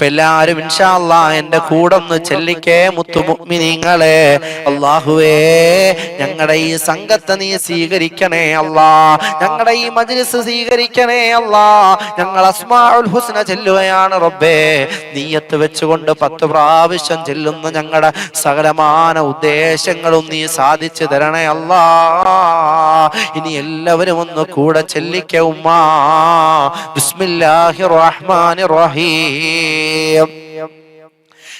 എല്ലാരും ഇൻഷാ അല്ലാഹ് എന്റെ കൂടെ ഒന്ന് ചെല്ലിക്കേ മുത്തു മുഅ്മിനീങ്ങളെ. അല്ലാഹുവേ, ഞങ്ങളുടെ ഈ സംഘത്തെ നീ സ്വീകരിക്കണേ അല്ലാ, ഞങ്ങളുടെ ഈ മജ്ലിസ് സ്വീകരിക്കണേ അല്ലാ. ഞങ്ങൾ അസ്മാഉൽ ഹുസ്ന ചെല്ലുകയാണ് റബ്ബേ. നിയ്യത്ത് വെച്ചുകൊണ്ട് 10 പ്രാവശ്യം ചെല്ലുന്ന ഞങ്ങളുടെ സകലമാന ഉദ്ദേശങ്ങളും നീ സാധിച്ചു തരണേ അല്ലാ. ഇനി എല്ലാവരും ഒന്ന് കൂടെ ചെല്ലിക്കേ ഉമ്മാ. ബിസ്മില്ലാഹിർ റഹ്മാനിർ റഹീം.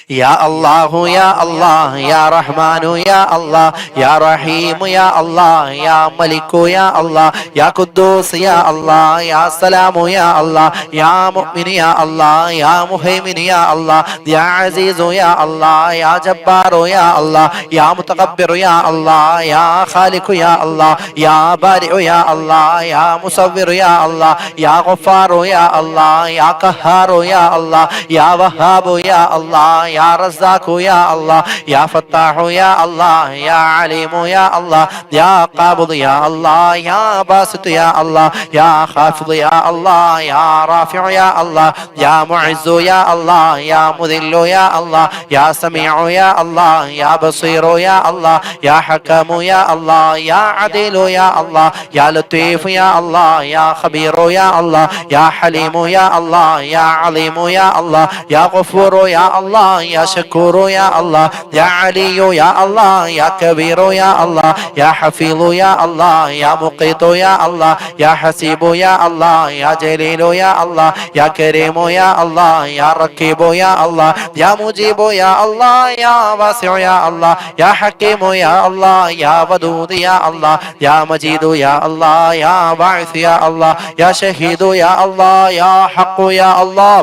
يا الله يا الله يا رحمن يا الله يا رحيم يا الله يا ملك يا الله يا قدوس يا الله يا سلام يا الله يا مؤمن يا الله يا مهيمن يا الله يا عزيز يا الله يا جبار يا الله يا متكبر يا الله يا خالق يا الله يا بارئ يا الله يا مصور يا الله يا غفار يا الله يا قهار يا الله يا وهاب يا الله يا رزاق يا الله يا فتاح يا الله يا عليم يا الله يا قابض يا الله يا باسط يا الله يا خافض يا الله يا رافع يا الله يا معز يا الله يا مذل يا الله يا سميع يا الله يا بصير يا الله يا حكم يا الله يا عدل يا الله يا لطيف يا الله يا خبير يا الله يا حليم يا الله يا عليم يا الله يا غفور يا الله يا شكور يا الله يا علي يا الله يا كبير يا الله يا حفيظ يا الله يا مقيت يا الله يا حسيب يا الله يا جليل يا الله يا كريم يا الله يا رقيب يا الله يا مجيب يا الله يا واسع يا الله يا حكيم يا الله يا ودود يا الله يا مجيد يا الله يا باعث يا الله يا شهيد يا الله يا حق يا الله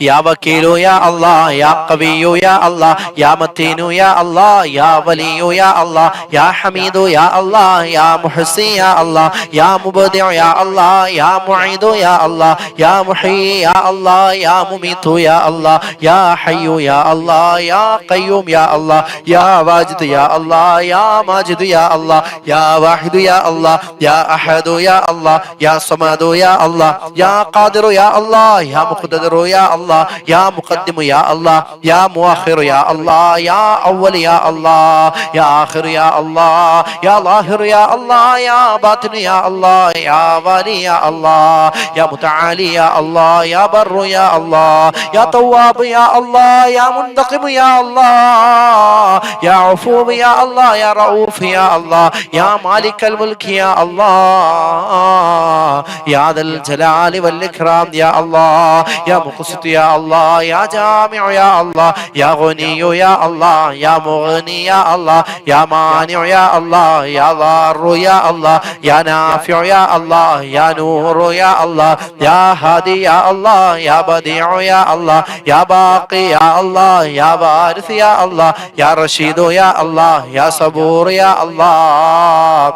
يا وكيل يا الله يا قوي يا الله يا متين يا الله يا ولي يا الله يا حميد يا الله يا محسن يا الله يا مبدع يا الله يا معيد يا الله يا محيي يا الله يا مميت يا الله يا حي يا الله يا قيوم يا الله يا واجد يا الله يا ماجد يا الله يا واحد يا الله يا أحد يا الله يا صمد يا الله يا قادر يا الله يا مقتدر يا الله يا مقدم يا الله يا مؤخر يا الله يا أول يا الله يا آخر يا الله يا ظاهر يا الله يا باطن يا الله يا والي يا الله يا متعالي يا الله يا بر يا الله يا تواب يا الله يا منتقم يا الله يا عفو يا الله يا رؤوف يا الله يا مالك الملك يا الله يا ذا الجلال والإكرام يا الله يا مقسط يا الله يا جامع يا الله يا غني يا الله يا مغني يا الله يا مانع يا الله يا ضار يا الله يا نافع يا الله يا نور يا الله يا هادي يا الله يا بديع يا الله يا باقي يا الله يا وارث يا الله يا رشيد يا الله يا صبور يا الله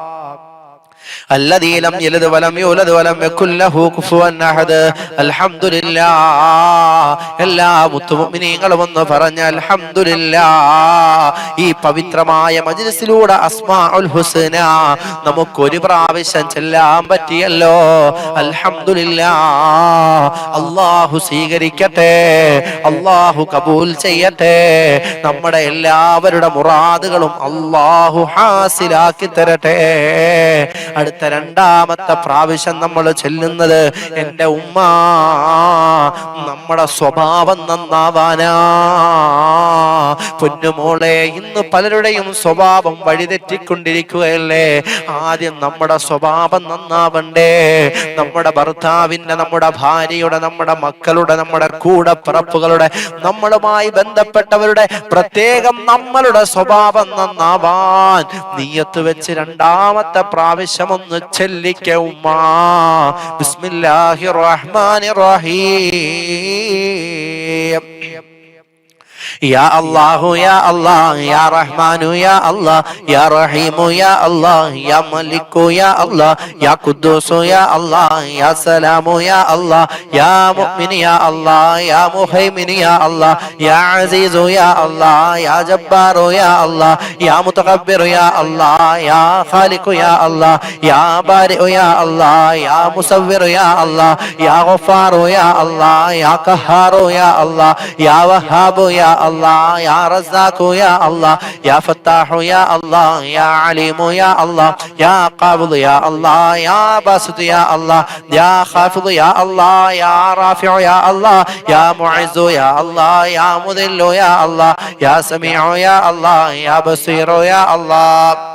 الذي لم يلد ولم يولد ولم يكن له كفوا احد الحمد لله. എല്ലാ മുത്തുമുഅ്മിനീങ്ങളും ഒന്ന് പറഞ്ഞ അൽഹംദുലില്ലാഹ്. ഈ പവിത്രമായ മജ്ലിസിലൂടെ അസ്മാഉൽ ഹുസ്ന നമുക്ക് ഒരു പ്രാവശ്യം ചെല്ലാൻ പറ്റിയല്ലോ. അൽഹംദുലില്ലാഹ്. അല്ലാഹു സ്വീകരിക്കട്ടെ, അല്ലാഹു കബൂൽ ചെയ്യട്ടെ. നമ്മുടെ എല്ലാവരുടെ മുറാദുകളും അല്ലാഹു ഹാസിലാക്കി തരട്ടെ. അടുത്ത രണ്ടാമത്തെ പ്രാവശ്യം നമ്മൾ ചെല്ലുന്നത് എൻ്റെ ഉമ്മ നമ്മുടെ സ്വഭാവം നന്നാവാനാ. പൊന്നുമോളെ, ഇന്ന് പലരുടെയും സ്വഭാവം വഴിതെറ്റിക്കൊണ്ടിരിക്കുകയല്ലേ. ആദ്യം നമ്മുടെ സ്വഭാവം നന്നാവണ്ടേ. നമ്മുടെ ഭർത്താവിന്റെ, നമ്മുടെ ഭാര്യയുടെ, നമ്മുടെ മക്കളുടെ, നമ്മുടെ കൂടപ്പിറപ്പുകളുടെ, നമ്മളുമായി ബന്ധപ്പെട്ടവരുടെ, പ്രത്യേകം നമ്മളുടെ സ്വഭാവം നന്നാവാൻ നിയ്യത്ത് വെച്ച് രണ്ടാമത്തെ പ്രാവശ്യം ഒന്ന് ചെല്ലിക്ക ഉമ്മ. ബിസ്മില്ലാഹിർ റഹ്മാനിർ റഹീം. യാ അല്ലാഹു യാ അല്ലാഹ് യാ റഹ്മാനു യാ അല്ലാഹ് യാ റഹീമു യാ അല്ലാഹ് യാ മലിക്കു യാ അല്ലാഹ് യാ ഖുദ്ദൂസു യാ അല്ലാഹ് യാ സലാമു യാ അല്ലാഹ് യാ മുഅ്മിൻ യാ അല്ലാഹ് യാ മുഹൈമിൻ യാ അല്ലാഹ് യാ അസീസു യാ അല്ലാഹ് യാ ജബ്ബാറു യാ അല്ലാഹ് യാ മുതകബ്ബിറു യാ അല്ലാഹ് യാ ഖാലിഖു യാ അല്ലാഹ് യാ ബാരിഉ യാ അല്ലാഹ് യാ മുസവ്വിറു യാ അല്ലാഹ് യാ ഗഫാറു യാ അല്ലാഹ് യാ ഖഹാറു യാ അല്ലാഹ് യാ വഹാബു യാ അല്ലാഹ് യാ റസാഖു യാ അല്ലാഹ് യാ ഫത്താഹു യാ അല്ലാഹ് യാ അലീമു യാ അല്ലാഹ് യാ ഖാബിദു യാ അല്ലാഹ് യാ ബാസിതു യാ അല്ലാഹ് യാ ഖാഫിദു യാ അല്ലാഹ് യാ റാഫിഉ യാ അല്ലാഹ് യാ മുഇസ്സു യാ അല്ലാഹ് യാ മുദില്ലു യാ അല്ലാഹ് യാ സമീഉ യാ അല്ലാഹ് യാ ബസീറു യാ അല്ലാഹ്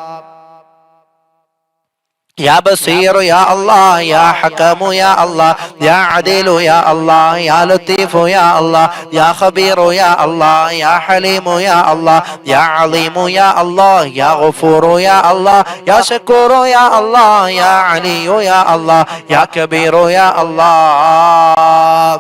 يا بصير يا الله يا حكم يا الله يا عديل يا الله يا لطيف يا الله يا خبير يا الله يا حليم يا الله يا عليم يا الله يا غفور يا الله يا شكور يا الله يا علي يا الله يا كبير يا الله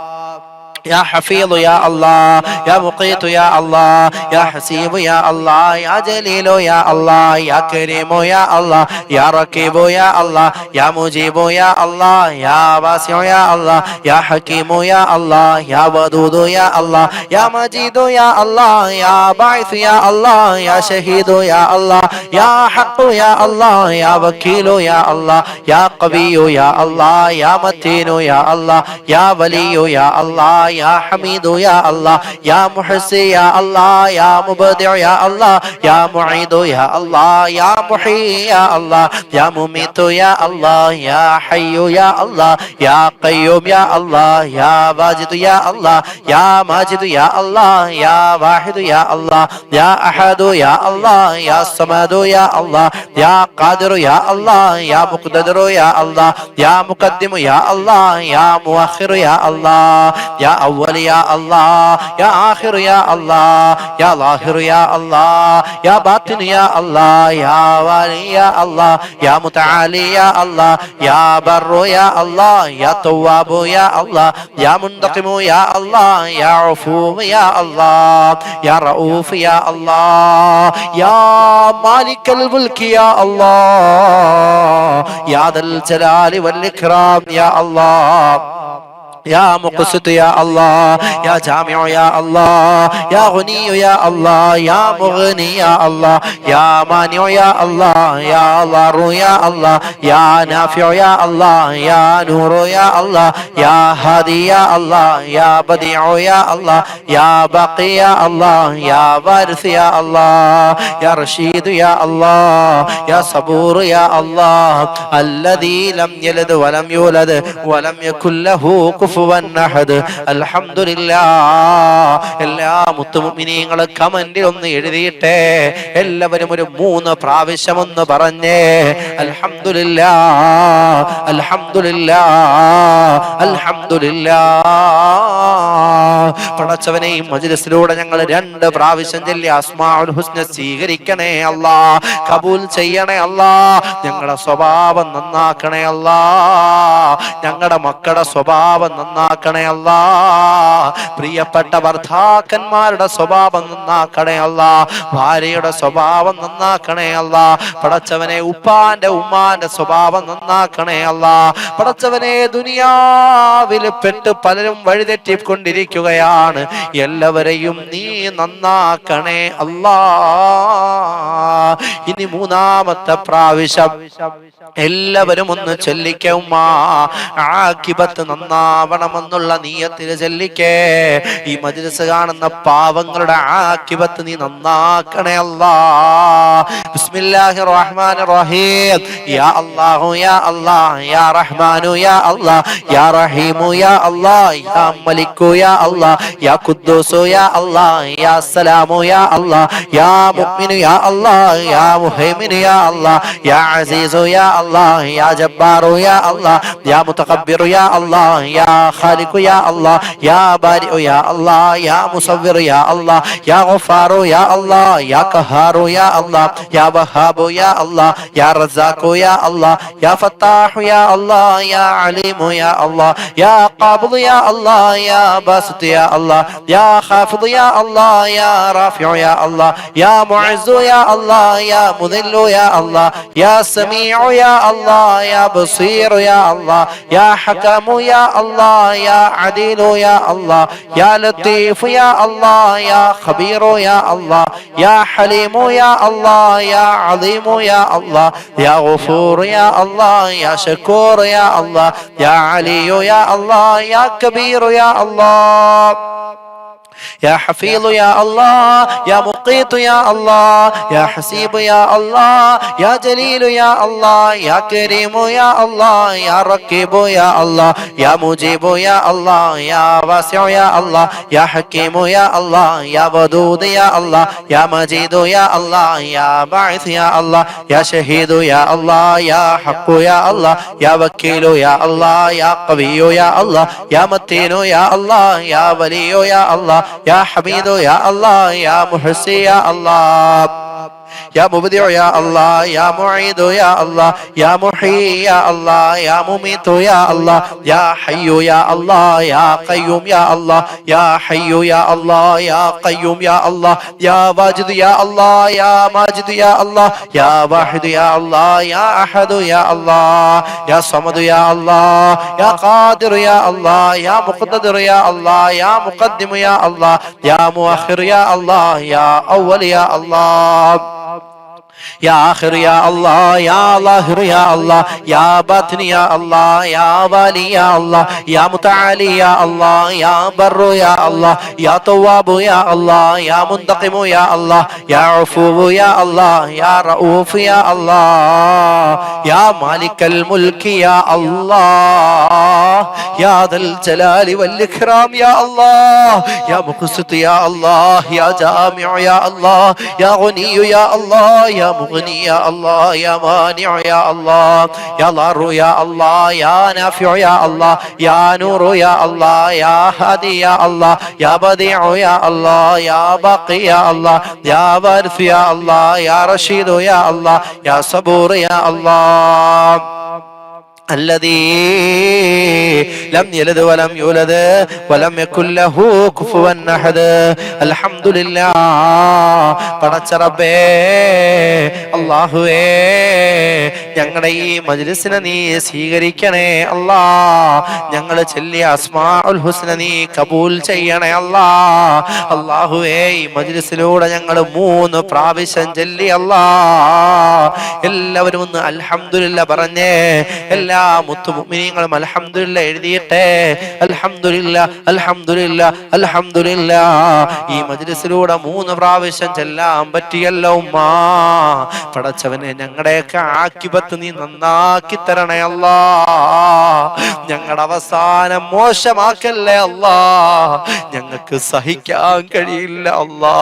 يا حفيظ يا الله يا مقيت يا الله يا حسيب يا الله يا جليل يا الله يا كريم يا الله يا ركيب يا الله يا مجيب يا الله يا واسع يا الله يا حكيم يا الله يا ودود يا الله يا مجيد يا الله يا باعث يا الله يا شهيد يا الله يا حق يا الله يا وكيل يا الله يا قوي يا الله يا متين يا الله يا ولي يا الله يا حميد يا الله يا محسن يا الله يا مبدع يا الله يا معيد يا الله يا محيي يا الله يا مميت يا الله يا حي يا الله يا قيوم يا الله يا واجد يا الله يا ماجد يا الله يا واحد يا الله يا أحد يا الله يا صمد يا الله يا قادر يا الله يا مقتدر يا الله يا مقدم يا الله يا مؤخر يا الله يا أول يا الله يا آخر يا الله يا ظاهر يا الله يا باطن يا الله يا والي يا الله يا متعالي يا الله يا بر يا الله يا تواب يا الله يا منتقم يا الله يا عفو يا الله يا رؤوف يا الله يا مالك الملك يا الله يا ذا الجلال والإكرام يا الله يا مقسط يا الله يا جامع يا الله يا غني يا الله يا مغني يا الله يا مانع يا الله يا ضار يا الله يا نافع يا الله يا نور يا الله يا هادي يا الله يا بديع يا الله يا باقي يا الله يا وارث يا الله يا رشيد يا الله يا صبور يا الله الذي لم يلد ولم يولد ولم يكن له كفوا അൽഹംദുലില്ലാഹ്. എല്ലാ മുത്തുമുഅ്മിനീങ്ങളും കമന്റിൽ ഒന്ന് എഴുതിയിട്ടെ. എല്ലാവരും ഒരു 3 പ്രാവശ്യം ഒന്ന് പറഞ്ഞേ അൽഹംദുലില്ലാഹ് അൽഹംദുലില്ലാഹ് അൽഹംദുലില്ലാഹ്. പടച്ചവനെയും മജ്ലിസിലൂടെ ഞങ്ങൾ 2 പ്രാവശ്യം ചൊല്ലി അസ്മാഉൽ ഹുസ്ന സ്വീകരിക്കണേ അല്ലാ, കബൂൽ ചെയ്യണേ അല്ലാ. ഞങ്ങളുടെ സ്വഭാവം നന്നാക്കണേ അല്ലാ, ഞങ്ങളുടെ മക്കളുടെ സ്വഭാവം നന്നാക്കണേ അല്ലാ, പ്രിയപ്പെട്ട ഭർത്താക്കന്മാരുടെ സ്വഭാവം നന്നാക്കണേ അല്ലാ, ഭാര്യയുടെ സ്വഭാവം നന്നാക്കണേ അല്ലാ. പടച്ചവനെ ഉപ്പാന്റെ ഉമ്മാന്റെ സ്വഭാവം നന്നാക്കണേ അല്ലാ. പടച്ചവനെ ദുനിയാവിൽ പെട്ട് പലരും വഴിതെറ്റിക്കൊണ്ടിരിക്കുകയാണ്, എല്ലാവരെയും നീ നന്നാക്കണേ അല്ലാ. ഇനി 3ാമത്തെ പ്രാവശ്യം എല്ലാവരും ഒന്ന് ചൊല്ലിക്കേ ഉമ്മാ, ആഖിബത്ത് നന്നാവണമെന്നുള്ള നീയത്തിൽ ചൊല്ലിക്കേ. ഈ മജ്ലിസ് കാണുന്ന പാവങ്ങളുടെ ആഖിബത്ത് നീ നന്നാക്കണേ അല്ലാ. ബിസ്മില്ലാഹിർ റഹ്മാനിർ റഹീം. യാ അല്ലാഹു യാ അല്ലാഹ് യാ റഹ്മാനു യാ അല്ലാഹ് യാ റഹീമു യാ അല്ലാഹ് യാ മലിക്കു യാ അല്ലാഹ് യാ ഖുദ്ദൂസു യാ അല്ലാഹ് യാ സലാമു യാ അല്ലാഹ് യാ മുഅ്മിനു യാ അല്ലാഹ് യാ മുഹൈമിനു യാ അല്ലാഹ് യാ അസീസു യാ അല്ലാഹ് യാ ജബ്ബാറു യാ അല്ലാഹ് യാ മുതകബ്ബിറു യാ അല്ലാഹ് യാ ഖാലിഖു യാ അല്ലാഹ് യാ ബാരിഉ യാ അല്ലാഹ് യാ മുസവ്വിറു യാ അല്ലാഹ് യാ ഗഫാറു യാ അല്ലാഹ് യാ ഖഹാറു യാ അല്ലാഹ് യാ വഹാബു യാ അല്ലാഹ് യാ റസാഖു യാ അല്ലാഹ് യാ ഫത്താഹു യാ അല്ലാഹ് യാ അലീമു യാ അല്ലാഹ് യാ ഖാബിദു യാ അല്ലാഹ് യാ ബാസിതു യാ يا الله يا خافض يا الله يا رافع يا الله يا معز يا الله يا مذل يا الله يا سميع يا الله يا بصير يا الله يا حكم يا الله يا عديل يا الله يا لطيف يا الله يا خبير يا الله يا حليم يا الله يا عظيم يا الله يا غفور يا الله يا شكور يا الله يا علي يا الله يا كبير يا الله يا حفيظ يا الله يا مقيت يا الله يا حسيب يا الله يا جليل يا الله يا كريم يا الله يا رقيب يا الله يا مجيب يا الله يا واسع يا الله يا حكيم يا الله يا ودود يا الله يا مجيد يا الله يا باعث يا الله يا شهيد يا الله يا حق يا الله يا وكيل يا الله يا قوي يا الله يا متين يا الله يا ولي يا الله يا حميد يا الله يا محسي يا الله يا مبدع يا الله يا معيد يا الله يا محيي يا الله يا مميت يا الله يا حي يا الله يا قيوم يا الله يا حي يا الله يا قيوم يا الله يا واجد يا الله يا ماجد يا الله يا واحد يا الله يا أحد يا الله يا صمد يا الله يا قادر يا الله يا مقتدر يا الله يا مقدم يا الله يا مؤخر يا الله يا أول يا الله يا آخر يا الله يا ظاهر يا الله يا باطن يا الله يا والي يا الله يا متعالي يا الله يا بر يا الله يا تواب يا الله يا منتقم يا الله يا عفو يا الله يا رؤوف يا الله يا مالك الملك يا الله يا ذا الجلال والإكرام يا الله يا مقسط يا الله يا جامع يا الله يا غني يا الله يا مغني يا الله يا مانع يا الله يا ضار يا الله يا نافع يا الله يا نور يا الله يا هادي يا الله يا بديع يا الله يا باقي يا الله يا وارث يا الله يا رشيد يا الله يا صبور يا الله الذي لم يلد ولم يولد ولم يكن له كفوا أحد الحمد لله പടച്ച റബ്ബേ അല്ലാഹുവേ ഞങ്ങളുടെ ഈ മജ്ലിസിനെ നീ സ്വീകരിക്കണേ അല്ലാ ഞങ്ങൾ ചൊല്ലിയ അസ്മാഉൽ ഹുസ്ന നീ കബൂൽ ചെയ്യണേ അല്ലാ അല്ലാഹുവേ ഈ മജ്ലിസിലൂടെ ഞങ്ങൾ 3 പ്രാവശ്യം ചൊല്ലി അല്ലാ എല്ലാവരും ഒന്ന് അൽഹംദുലില്ലാ പറഞ്ഞേ എല്ലാ മുത്തു മുഅ്മിനീങ്ങളും അൽഹംദുലില്ലാ എഴുതിയിട്ടെ അൽഹംദുലില്ലാ അൽഹംദുലില്ലാ അൽഹംദുലില്ലാ ഈ മജ്ലിസിലൂടെ 3 പ്രാവശ്യം ചെല്ലാൻ പറ്റിയല്ലോ ഉമ്മാ പടച്ചവനെ ഞങ്ങളുടെയൊക്കെ ആക്കിബത്ത് നീ നന്നാക്കി തരണേ അല്ലാ ഞങ്ങളുടെ അവസാനം മോശമാക്കല്ലേ അല്ലാ ഞങ്ങൾക്ക് സഹിക്കാൻ കഴിയില്ല അല്ലാ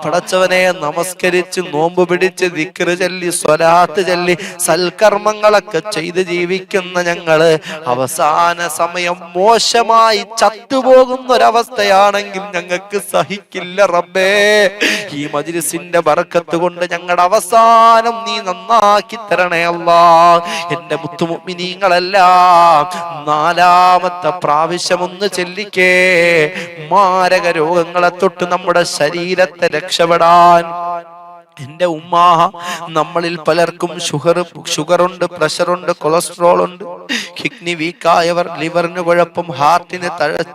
പടച്ചവനെ നമസ്കരിച്ച് നോമ്പ് പിടിച്ച് ദിക്റ് ചൊല്ലി സ്വലാത്ത് ചൊല്ലി സൽക്കർമ്മങ്ങളൊക്കെ ചെയ്ത് ജീവിക്കുന്ന ഞങ്ങള് അവസാന സമയം മോശമായി ചത്തുപോകുന്ന ഒരവസ്ഥയാണെങ്കിൽ ഞങ്ങൾക്ക് സഹിക്കില്ല റബ്ബേ ഈ മജ്ലിസിന്റെ ബറക്കത്ത് കൊണ്ട് ഞങ്ങളുടെ അവസാനം നീ നന്നാക്കി തരണേ അല്ലാ എന്റെ മുത്തുമുഅ്മിനീങ്ങളെല്ലാം 4ാമത്തെ പ്രാവശ്യം ഒന്ന് ചൊല്ലിക്കേ മാരക രോഗങ്ങളെ തൊട്ട് നമ്മുടെ ശരീരത്തെ രക്ഷപ്പെടാൻ എന്റെ ഉമ്മ നമ്മളിൽ പലർക്കും ഷുഗറുണ്ട് പ്രഷറുണ്ട് കൊളസ്ട്രോൾ ഉണ്ട് കിഡ്നി വീക്കായവർ ലിവറിന് കുഴപ്പം ഹാർട്ടിന്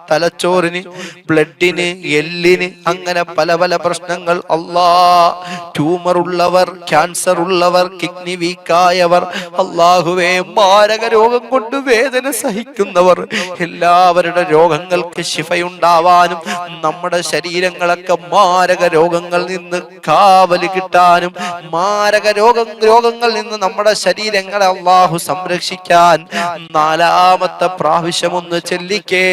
തലച്ചോറിന് ബ്ലഡിന് എല്ലിന് അങ്ങനെ പല പല പ്രശ്നങ്ങൾ അല്ലാ ട്യൂമർ ഉള്ളവർ ക്യാൻസർ ഉള്ളവർ കിഡ്നി വീക്കായവർ അല്ലാഹുവേ മാരക രോഗം കൊണ്ട് വേദന സഹിക്കുന്നവർ എല്ലാവരുടെ രോഗങ്ങൾക്ക് ശിഫയുണ്ടാവാനും നമ്മുടെ ശരീരങ്ങളൊക്കെ മാരക രോഗങ്ങളിൽ നിന്ന് കാവല് കിട്ടാനും മാരക രോഗങ്ങളിൽ നിന്ന് നമ്മുടെ ശരീരങ്ങളെ അല്ലാഹു സംരക്ഷിക്കാൻ 4ാമത്തെ പ്രാവശ്യം ഒന്ന് ചൊല്ലിക്കേ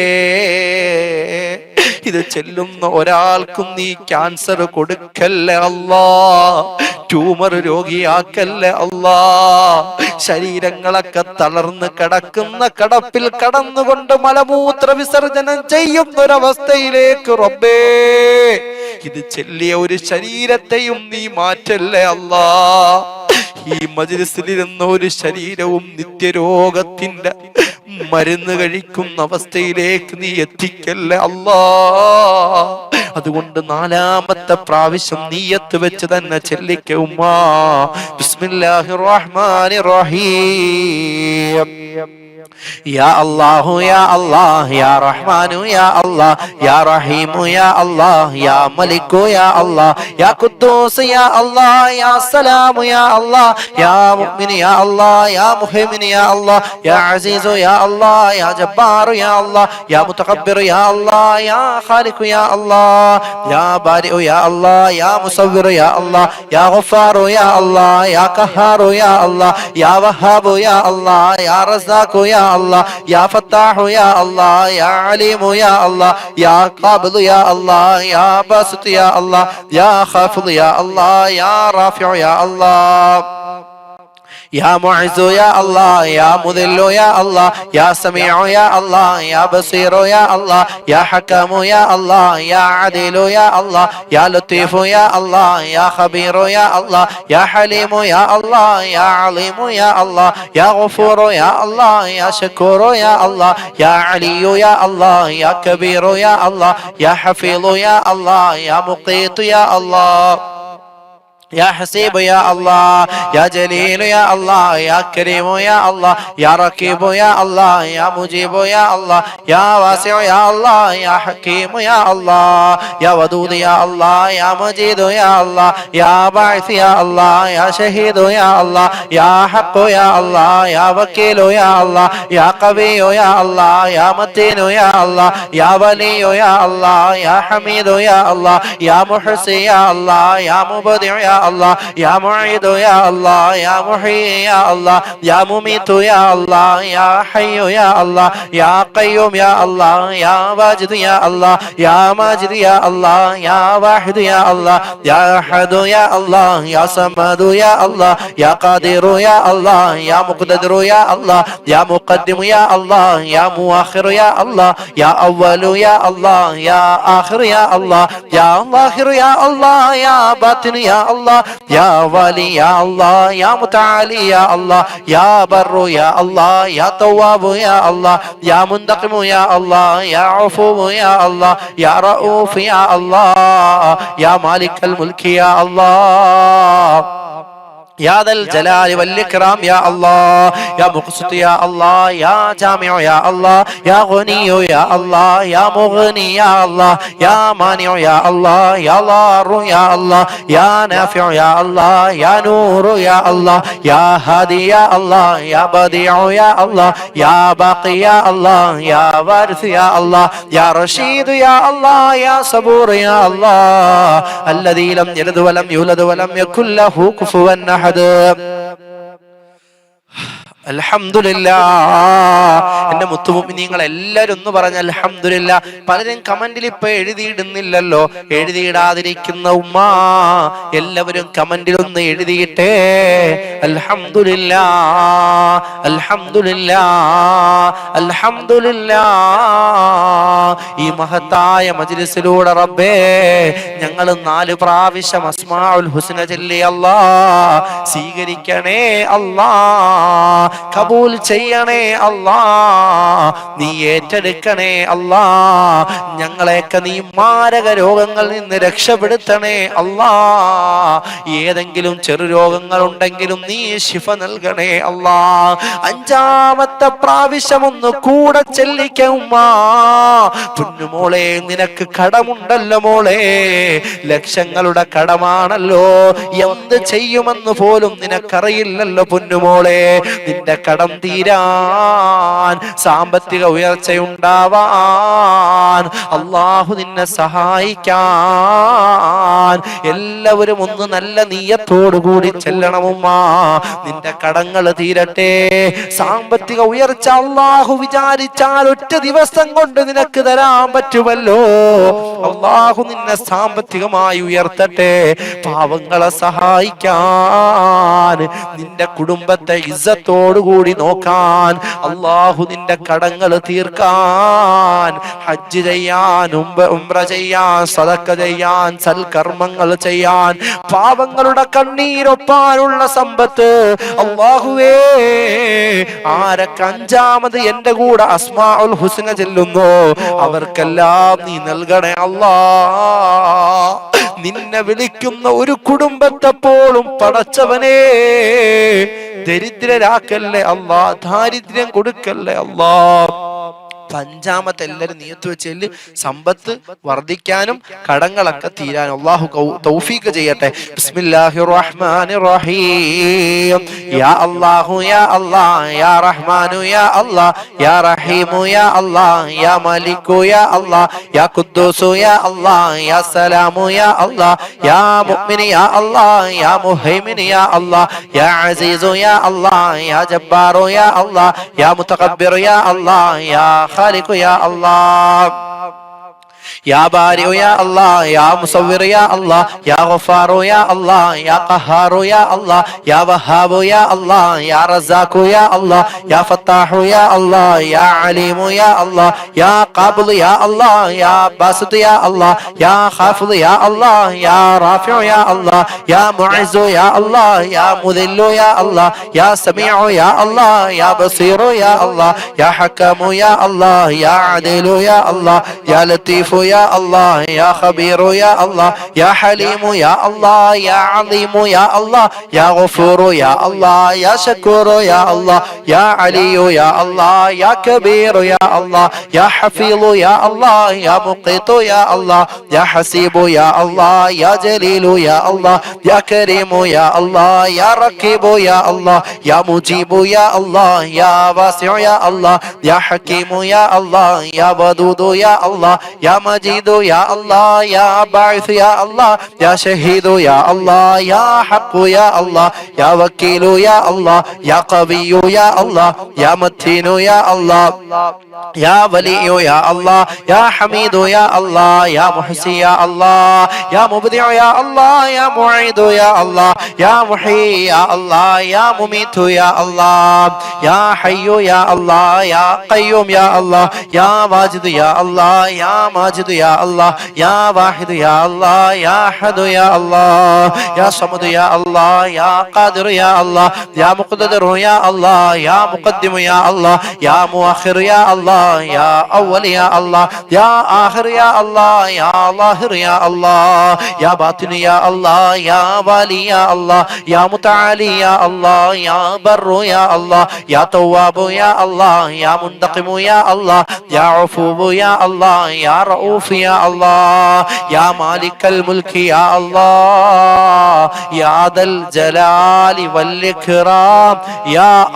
ഇത് ചെല്ലുന്ന ഒരാൾക്കും നീ ക്യാൻസർ കൊടുക്കല്ലേ അല്ലാ ട്യൂമർ രോഗിയാക്കല്ലേ അല്ലാ ശരീരങ്ങളൊക്കെ തളർന്ന് കിടക്കുന്ന കിടപ്പിൽ കടന്നുകൊണ്ട് മലമൂത്ര വിസർജനം ചെയ്യുന്ന ഒരവസ്ഥയിലേക്ക് റബ്ബേ ഇത് ചെല്ലിയ ഒരു ശരീരത്തെയും നീ മാറ്റല്ലേ അല്ലാ ഈ മജ്‌ലിസിലിരുന്ന ഒരു ശരീരവും നിത്യരോഗത്തിന്റെ മരുന്ന് കഴിക്കുന്ന അവസ്ഥയിലേക്ക് നീ എത്തിക്കല്ലേ അല്ലാ. അതുകൊണ്ട് 4-ാമത്തെ പ്രാവശ്യം നീയത്ത് വെച്ച് തന്നെ ചെല്ലിക്ക ഉമ്മാ. ബിസ്മില്ലാഹിർ റഹ്മാനിർ റഹീം. يا الله يا الله يا رحمن يا الله يا رحيم يا الله يا ملك يا الله يا قدوس يا الله يا سلام يا الله يا مؤمن يا الله يا مهيمن يا الله يا عزيز يا الله يا جبار يا الله يا متكبر يا الله يا خالق يا الله يا بارئ يا الله يا مصور يا الله يا غفار يا الله يا قهار يا الله يا وهاب يا الله يا رزاق يا الله يا فتاح يا الله يا عليم يا الله يا قابض يا الله يا باسط يا الله يا خافض يا الله يا رافع يا الله يا معز يا الله يا مذل يا الله يا سميع يا الله يا بصير يا الله يا حكم يا الله يا عدل يا الله يا لطيف يا الله يا خبير يا الله يا حليم يا الله يا عليم يا الله يا غفور يا الله يا شكور يا الله يا علي يا الله يا كبير يا الله يا حفيظ يا الله يا مقيت يا الله يا حسيب يا الله يا جليل يا الله يا كريم يا الله يا رقيب يا الله يا مجيب يا الله يا واسع يا الله يا حكيم يا الله يا ودود يا الله يا مجيد يا الله يا باعث يا الله يا شهيد يا الله يا حق يا الله يا وكيل يا الله يا قوي يا الله يا متين يا الله يا ولي يا الله يا حميد يا الله يا محصي يا الله يا مبدع يا الله يا معيد يا الله يا محيي يا الله يا مميت يا الله يا حي يا الله يا قيوم يا الله يا واجد يا الله يا ماجد يا الله يا واحد يا الله يا أحد يا الله يا صمد يا الله يا قادر يا الله يا مقتدر يا الله يا مقدم يا الله يا مؤخر يا الله يا أول يا الله يا آخر يا الله يا ظاهر يا الله يا باطن يا الله يا والي يا الله يا متعالي يا الله يا بر يا الله يا تواب يا الله يا منتقم يا الله يا عفو يا الله يا رؤوف يا الله يا مالك الملك يا الله يا ذا الجلال والإكرام يا الله يا مقسط يا الله يا جامع يا الله يا غني يا الله يا مغني يا الله يا مانع يا الله يا ضار يا الله يا نافع يا الله يا نور يا الله يا هادي يا الله يا بديع يا الله يا باقي يا الله يا وارث يا الله يا رشيد يا الله يا صبور يا الله الذي لم يلد ولم يولد ولم يكن له كفوا أحد. അൽഹംദുലില്ലാഹ്. എന്റെ മുത്തുമുഅ്മിനീങ്ങൾ എല്ലാവരും ഒന്ന് പറഞ്ഞ അൽഹംദുലില്ലാഹ്. പലരും കമന്റിൽ ഇപ്പൊ എഴുതിയിടുന്നില്ലല്ലോ. എഴുതിയിടാതിരിക്കുന്ന ഉമ്മ എല്ലാവരും കമന്റിൽ ഒന്ന് എഴുതിയിട്ടേ. അൽഹംദുലില്ലാഹ് അൽഹംദുലില്ലാഹ് അൽഹംദുലില്ലാഹ്. ഈ മഹത്തായ മജ്ലിസിലൂടെ റബ്ബേ ഞങ്ങൾ 4 പ്രാവശ്യം അസ്മാഉൽ ഹുസ്ന ചൊല്ലി അല്ലാഹ് സ്വീകരിക്കണേ അല്ലാഹ്. കബൂൽ ചെയ്യണേ അല്ലാ. നീ ഏറ്റെടുക്കണേ അല്ലാ. ഞങ്ങളെയൊക്കെ നീ മാരക രോഗങ്ങളിൽ നിന്ന് രക്ഷപ്പെടുത്തണേ അല്ലാ. ഏതെങ്കിലും ചെറു രോഗങ്ങൾ ഉണ്ടെങ്കിലും നീ ശിഫ നൽകണേ അല്ലാ. 5-ാമത്തെ പ്രാവശ്യം ഒന്ന് കൂടെ ചെല്ലിക്ക ഉമ്മാ. പൊന്നുമോളെ നിനക്ക് കടമുണ്ടല്ലോ മോളെ, ലക്ഷങ്ങളുടെ കടമാണല്ലോ. എന്ത് ചെയ്യുമെന്ന് പോലും നിനക്കറിയില്ലല്ലോ പൊന്നുമോളെ. നിന്റെ കടം തീരാൻ, സാമ്പത്തിക ഉയർച്ചയുണ്ടാവാൻ, അല്ലാഹു നിന്നെ സഹായിക്കാൻ എല്ലാവരും ഒന്ന് നല്ല നീയത്തോടുകൂടി ചെല്ലണമുമ്മ. നിന്റെ കടങ്ങൾ തീരട്ടെ. സാമ്പത്തിക ഉയർച്ച അല്ലാഹു വിചാരിച്ചാൽ ഒറ്റ ദിവസം കൊണ്ട് നിനക്ക് തരാൻ പറ്റുമല്ലോ. അല്ലാഹു നിന്നെ സാമ്പത്തികമായി ഉയർത്തട്ടെ. പാവങ്ങളെ സഹായിക്കാൻ, നിന്റെ കുടുംബത്തെ ഇസ്സത്തോട് കണ്ണോടുകൂടി നോക്കാൻ, അള്ളാഹു നിന്റെ കടങ്ങൾ തീർക്കാൻ, ഹജ്ജ് ചെയ്യാൻ, ഉംറ ചെയ്യാൻ, സദഖ ചെയ്യാൻ, സൽക്കർമ്മങ്ങൾ ചെയ്യാൻ, പാവങ്ങളുടെ കണ്ണീരൊപ്പാനുള്ള സമ്പത്ത് അല്ലാഹുവേ ആരൊക്കെ അഞ്ചാമത് എന്റെ കൂടെ അസ്മാഉൽ ഹുസ്ന ചെല്ലുന്നോ അവർക്കെല്ലാം നീ നൽകണേ അല്ലാ. നിന്നെ വിളിക്കുന്ന ഒരു കുടുംബത്തെ പോലും പടച്ചവനെ ദരിദ്രരാക്കല്ലേ അല്ലാ, ദാരിദ്ര്യം കൊടുക്കല്ലേ അല്ലാ. അഞ്ചാമത്തെ എല്ലാവരും നിയത്ത് വെച്ചതിൽ സമ്പത്ത് വർദ്ധിക്കാനും കടങ്ങളൊക്കെ തീരാനും അല്ലാഹു തൗഫീഖ് ചെയ്യട്ടെ. ബിസ്മില്ലാഹിർ റഹ്മാനിർ റഹീം. യാ അല്ലാഹു യാ അല്ലാഹ് യാ റഹ്മാനു യാ അല്ലാഹ് യാ റഹീമു യാ അല്ലാഹ് യാ മലിക്കു യാ അല്ലാഹ് യാ ഖുദ്ദൂസു യാ അല്ലാഹ് യാ സലാമു യാ അല്ലാഹ് യാ മുഅ്മിനു യാ അല്ലാഹ് യാ മുഹൈമിനു യാ അല്ലാഹ് യാ അസീസു യാ അല്ലാഹ് യാ ജബ്ബാറു യാ അല്ലാഹ് യാ മുതകബ്ബിറു യാ അല്ലാഹ് യാ خالق يا الله يا بارئ يا الله يا مصور يا الله يا غفار يا الله يا قهار يا الله يا وهاب يا الله يا رزاق يا الله يا فتاح يا الله يا عليم يا الله يا قابل يا الله يا باسط يا الله يا خافض يا الله يا رافع يا الله يا معز يا الله يا مذل يا الله يا سميع يا الله يا بصير يا الله يا حكم يا الله يا عدل يا الله يا لطيف يا الله يا خبير يا الله يا حليم يا الله يا عظيم يا الله يا غفور يا الله يا شكور يا الله يا علي يا الله يا كبير يا الله يا حفيظ يا الله يا مقيت يا الله يا حسيب يا الله يا جليل يا الله يا كريم يا الله يا رقيب يا الله يا مجيب يا الله يا واسع يا الله يا حكيم يا الله يا ودود يا الله يا مجيد يا الله يا باعث يا الله يا شهيد يا الله يا حق يا الله يا وكيل يا الله يا قوي يا الله يا متين يا الله يا ولي يا الله يا حميد يا الله يا محسن يا الله يا مبدع يا الله يا معيد يا الله يا محيي يا الله يا مميت يا الله يا حي يا الله يا قيوم يا الله يا واجد يا الله يا ماجد يا الله يا واحد يا الله يا أحد يا الله يا صمد يا الله يا قادر يا الله يا مقتدر يا الله يا مقدم يا الله يا مؤخر يا الله يا أول يا الله يا آخر يا الله يا ظاهر يا الله يا باطن يا الله يا والي يا الله يا متعالي يا الله يا بر يا الله يا تواب يا الله يا منتقم يا الله يا عفو يا الله يا رؤوف يا الله يا مالك الملك يا الله يا ذا الجلال والإكرام يا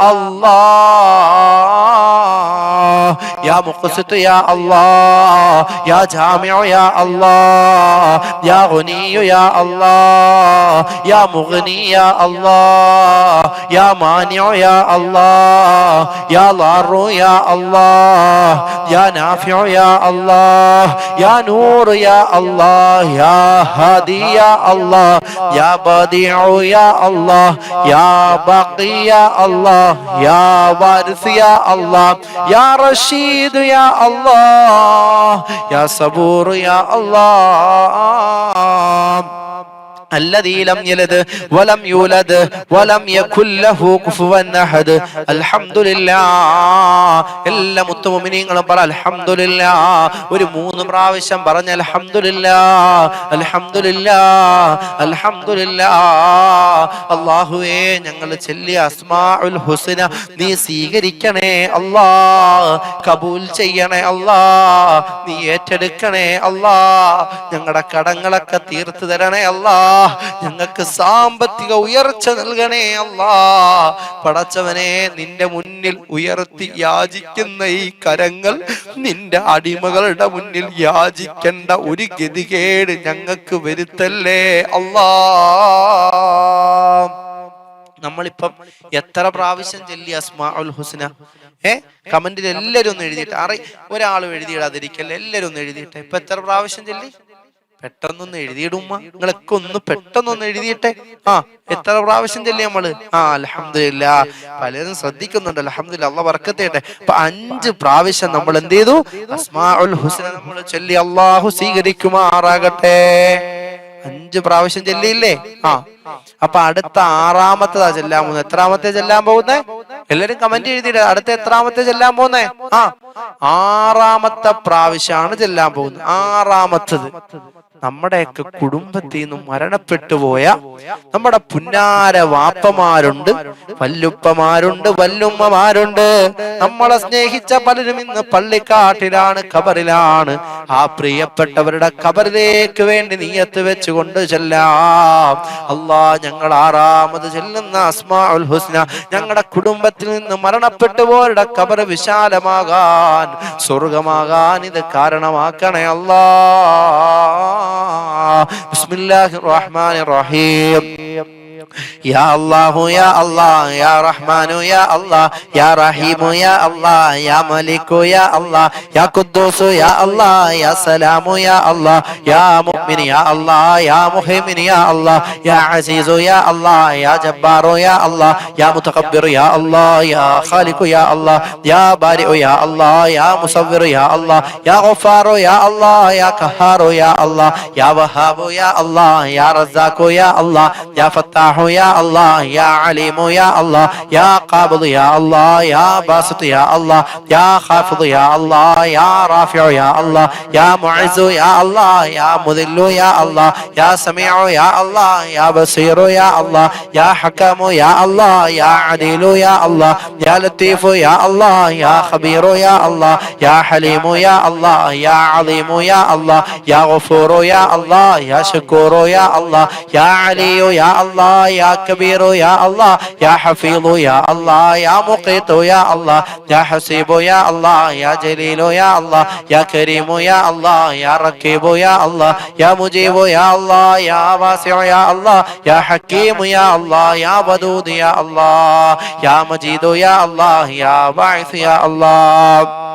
الله يا مقسط يا الله يا جامع يا الله يا غني يا الله يا مغني يا الله يا مانع يا الله يا ضار يا الله يا نافع يا الله يا نور يا الله يا هادي يا الله يا بديع يا الله يا باقي يا الله يا وارث يا الله يا رشيد يا الله يا صبور يا الله الذي لم يلد ولم يولد ولم يكن له كفوا احد الحمد لله. എല്ലാ മുത്തുമുഅ്മിനീങ്ങളും പറ അൽഹംദുലില്ലാഹ്. ഒരു 3 പ്രാവശ്യം പറഞ്ഞ അൽഹംദുലില്ലാഹ് അൽഹംദുലില്ലാഹ് അൽഹംദുലില്ലാഹ്. അല്ലാഹുവേ ഞങ്ങൾ ചൊല്ലിയ അസ്മാഉൽ ഹുസ്ന നീ സ്വീകരിക്കണേ അല്ലാഹ്, കബൂൽ ചെയ്യണേ അല്ലാഹ്, നീ ഏറ്റെടുക്കണേ അല്ലാഹ്, ഞങ്ങളുടെ കടങ്ങളൊക്കെ തീർത്തു തരണേ അല്ലാഹ്, ഞങ്ങൾക്ക് സാമ്പത്തിക ഉയർച്ച നൽകണേ അല്ലാഹ്. പടച്ചവനെ നിന്റെ മുന്നിൽ ഉയർത്തി യാചിക്കുന്ന ഈ കരങ്ങൾ നിന്റെ അടിമകളുടെ മുന്നിൽ യാചിക്കേണ്ട ഒരു ഗതികേട് ഞങ്ങൾക്ക് വരുത്തല്ലേ അല്ലാഹ്. നമ്മളിപ്പം എത്ര പ്രാവശ്യം ചൊല്ലി അസ്മാഉൽ ഹുസ്ന? കമന്റിൽ എല്ലാവരും ഒന്ന് എഴുതിയിട്ട് ഒരാളും എഴുതിയിടാതിരിക്കല്ലേ, എല്ലാവരും ഒന്ന് എഴുതിയിട്ട് ഇപ്പൊ എത്ര പ്രാവശ്യം ചൊല്ലി? പെട്ടെന്നൊന്ന് എഴുതിയിടുമ്മ, നിങ്ങളൊക്കെ ഒന്ന് പെട്ടെന്നൊന്ന് എഴുതിയിട്ടെ. എത്ര പ്രാവശ്യം ചെല്ലി നമ്മള്? അൽഹംദുലില്ലാ. പലരും ശ്രദ്ധിക്കുന്നുണ്ട്. അൽഹംദുലില്ലാ, അള്ളാഹ് ബർക്കത്ത് ചെയ്യട്ടെ. അപ്പൊ 5 പ്രാവശ്യം നമ്മൾ എന്ത് ചെയ്തു? അസ്മാഉൽ ഹുസ്ന നമ്മൾ ചൊല്ലി. അള്ളാഹു സ്വീകരിക്കുമാറാകട്ടെ. 5 പ്രാവശ്യം ചൊല്ലിയില്ലേ? അപ്പൊ അടുത്ത 6ാമത്തേതാ ചെല്ലാൻ പോകുന്നത്. എത്രാമത്തെ ചെല്ലാൻ പോകുന്നേ? എല്ലാരും കമന്റ് എഴുതിയിട്ട് അടുത്ത എത്രാമത്തെ ചെല്ലാൻ പോകുന്നേ? 6ാമത്തെ പ്രാവശ്യമാണ് ചെല്ലാൻ പോകുന്നത്. 6ാമത്തത് നമ്മുടെയൊക്കെ കുടുംബത്തിൽ നിന്നും മരണപ്പെട്ടു പോയ നമ്മുടെ പുന്നാര വാപ്പമാരുണ്ട്, വല്ലുപ്പമാരുണ്ട്, വല്ലുമ്മമാരുണ്ട്. നമ്മളെ സ്നേഹിച്ച പലരും ഇന്ന് പള്ളിക്കാട്ടിലാണ്, ഖബറിലാണ്. ആ പ്രിയപ്പെട്ടവരുടെ ഖബറിലേക്ക് വേണ്ടി നിയ്യത്ത് വെച്ചുകൊണ്ട് ചെല്ലാം. അല്ലാഹ്, ഞങ്ങൾ 6ാമത് ചെല്ലുന്ന അസ്മാഉൽ ഹുസ്ന ഞങ്ങളുടെ കുടുംബത്തിൽ നിന്ന് മരണപ്പെട്ടു പോയവരുടെ ഖബർ വിശാലമാകാൻ, സ്വർഗമാകാൻ ഇത് കാരണമാക്കണേ അല്ലാഹ്. ബിസ്മില്ലാഹിർ റഹ്മാനിർ റഹീം. يا الله يا الله يا رحمن يا الله يا رحيم يا الله يا ملك يا الله يا قدوس يا الله يا سلام يا الله يا مؤمن يا الله يا مهيمن يا الله يا عزيز يا الله يا جبار يا الله يا متكبر يا الله يا خالق يا الله يا بارئ يا الله يا مصور يا الله يا غفار يا الله يا قهار يا الله يا وهاب يا الله يا رزاق يا الله يا فتاح يا الله يا عليم يا الله يا قابض يا الله يا باسط يا الله يا خافض يا الله يا رافع يا الله يا معز يا الله يا مذل يا الله يا سميع يا الله يا بصير يا الله يا حكم يا الله يا عديل يا الله يا لطيف يا الله يا خبير يا الله يا حليم يا الله يا عظيم يا الله يا غفور يا الله يا شكور يا الله يا علي يا الله يا كبير يا الله يا حفيظ يا الله يا مقيت يا الله يا حسيب يا الله يا جليل يا الله يا كريم يا الله يا رقيب يا الله يا مجيب يا الله يا واسع يا الله يا حكيم يا الله يا ودود يا الله يا مجيد يا الله يا باعث يا الله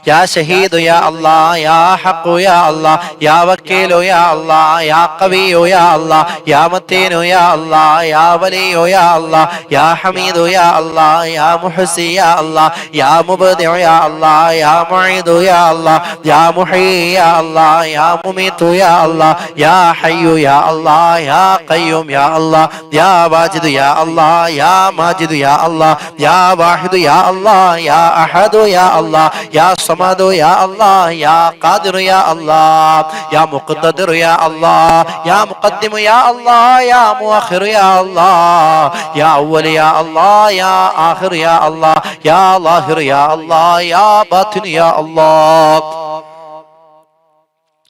يا شهيد يا الله يا حق يا الله يا وكيل يا الله يا قوي يا الله يا متين يا الله يا ولي يا الله يا حميد يا الله يا محسي يا الله يا مبدع يا الله يا معيد يا الله يا محيي يا الله يا مميت يا الله يا حي يا الله يا قيوم يا الله يا واجد يا الله يا ماجد يا الله يا واحد يا الله يا أحد يا الله يا صمد يا الله يا قادر يا الله يا مقتدر يا الله يا مقدم يا الله يا مؤخر يا الله يا أول يا الله يا آخر يا الله يا ظاهر يا الله يا باطن يا الله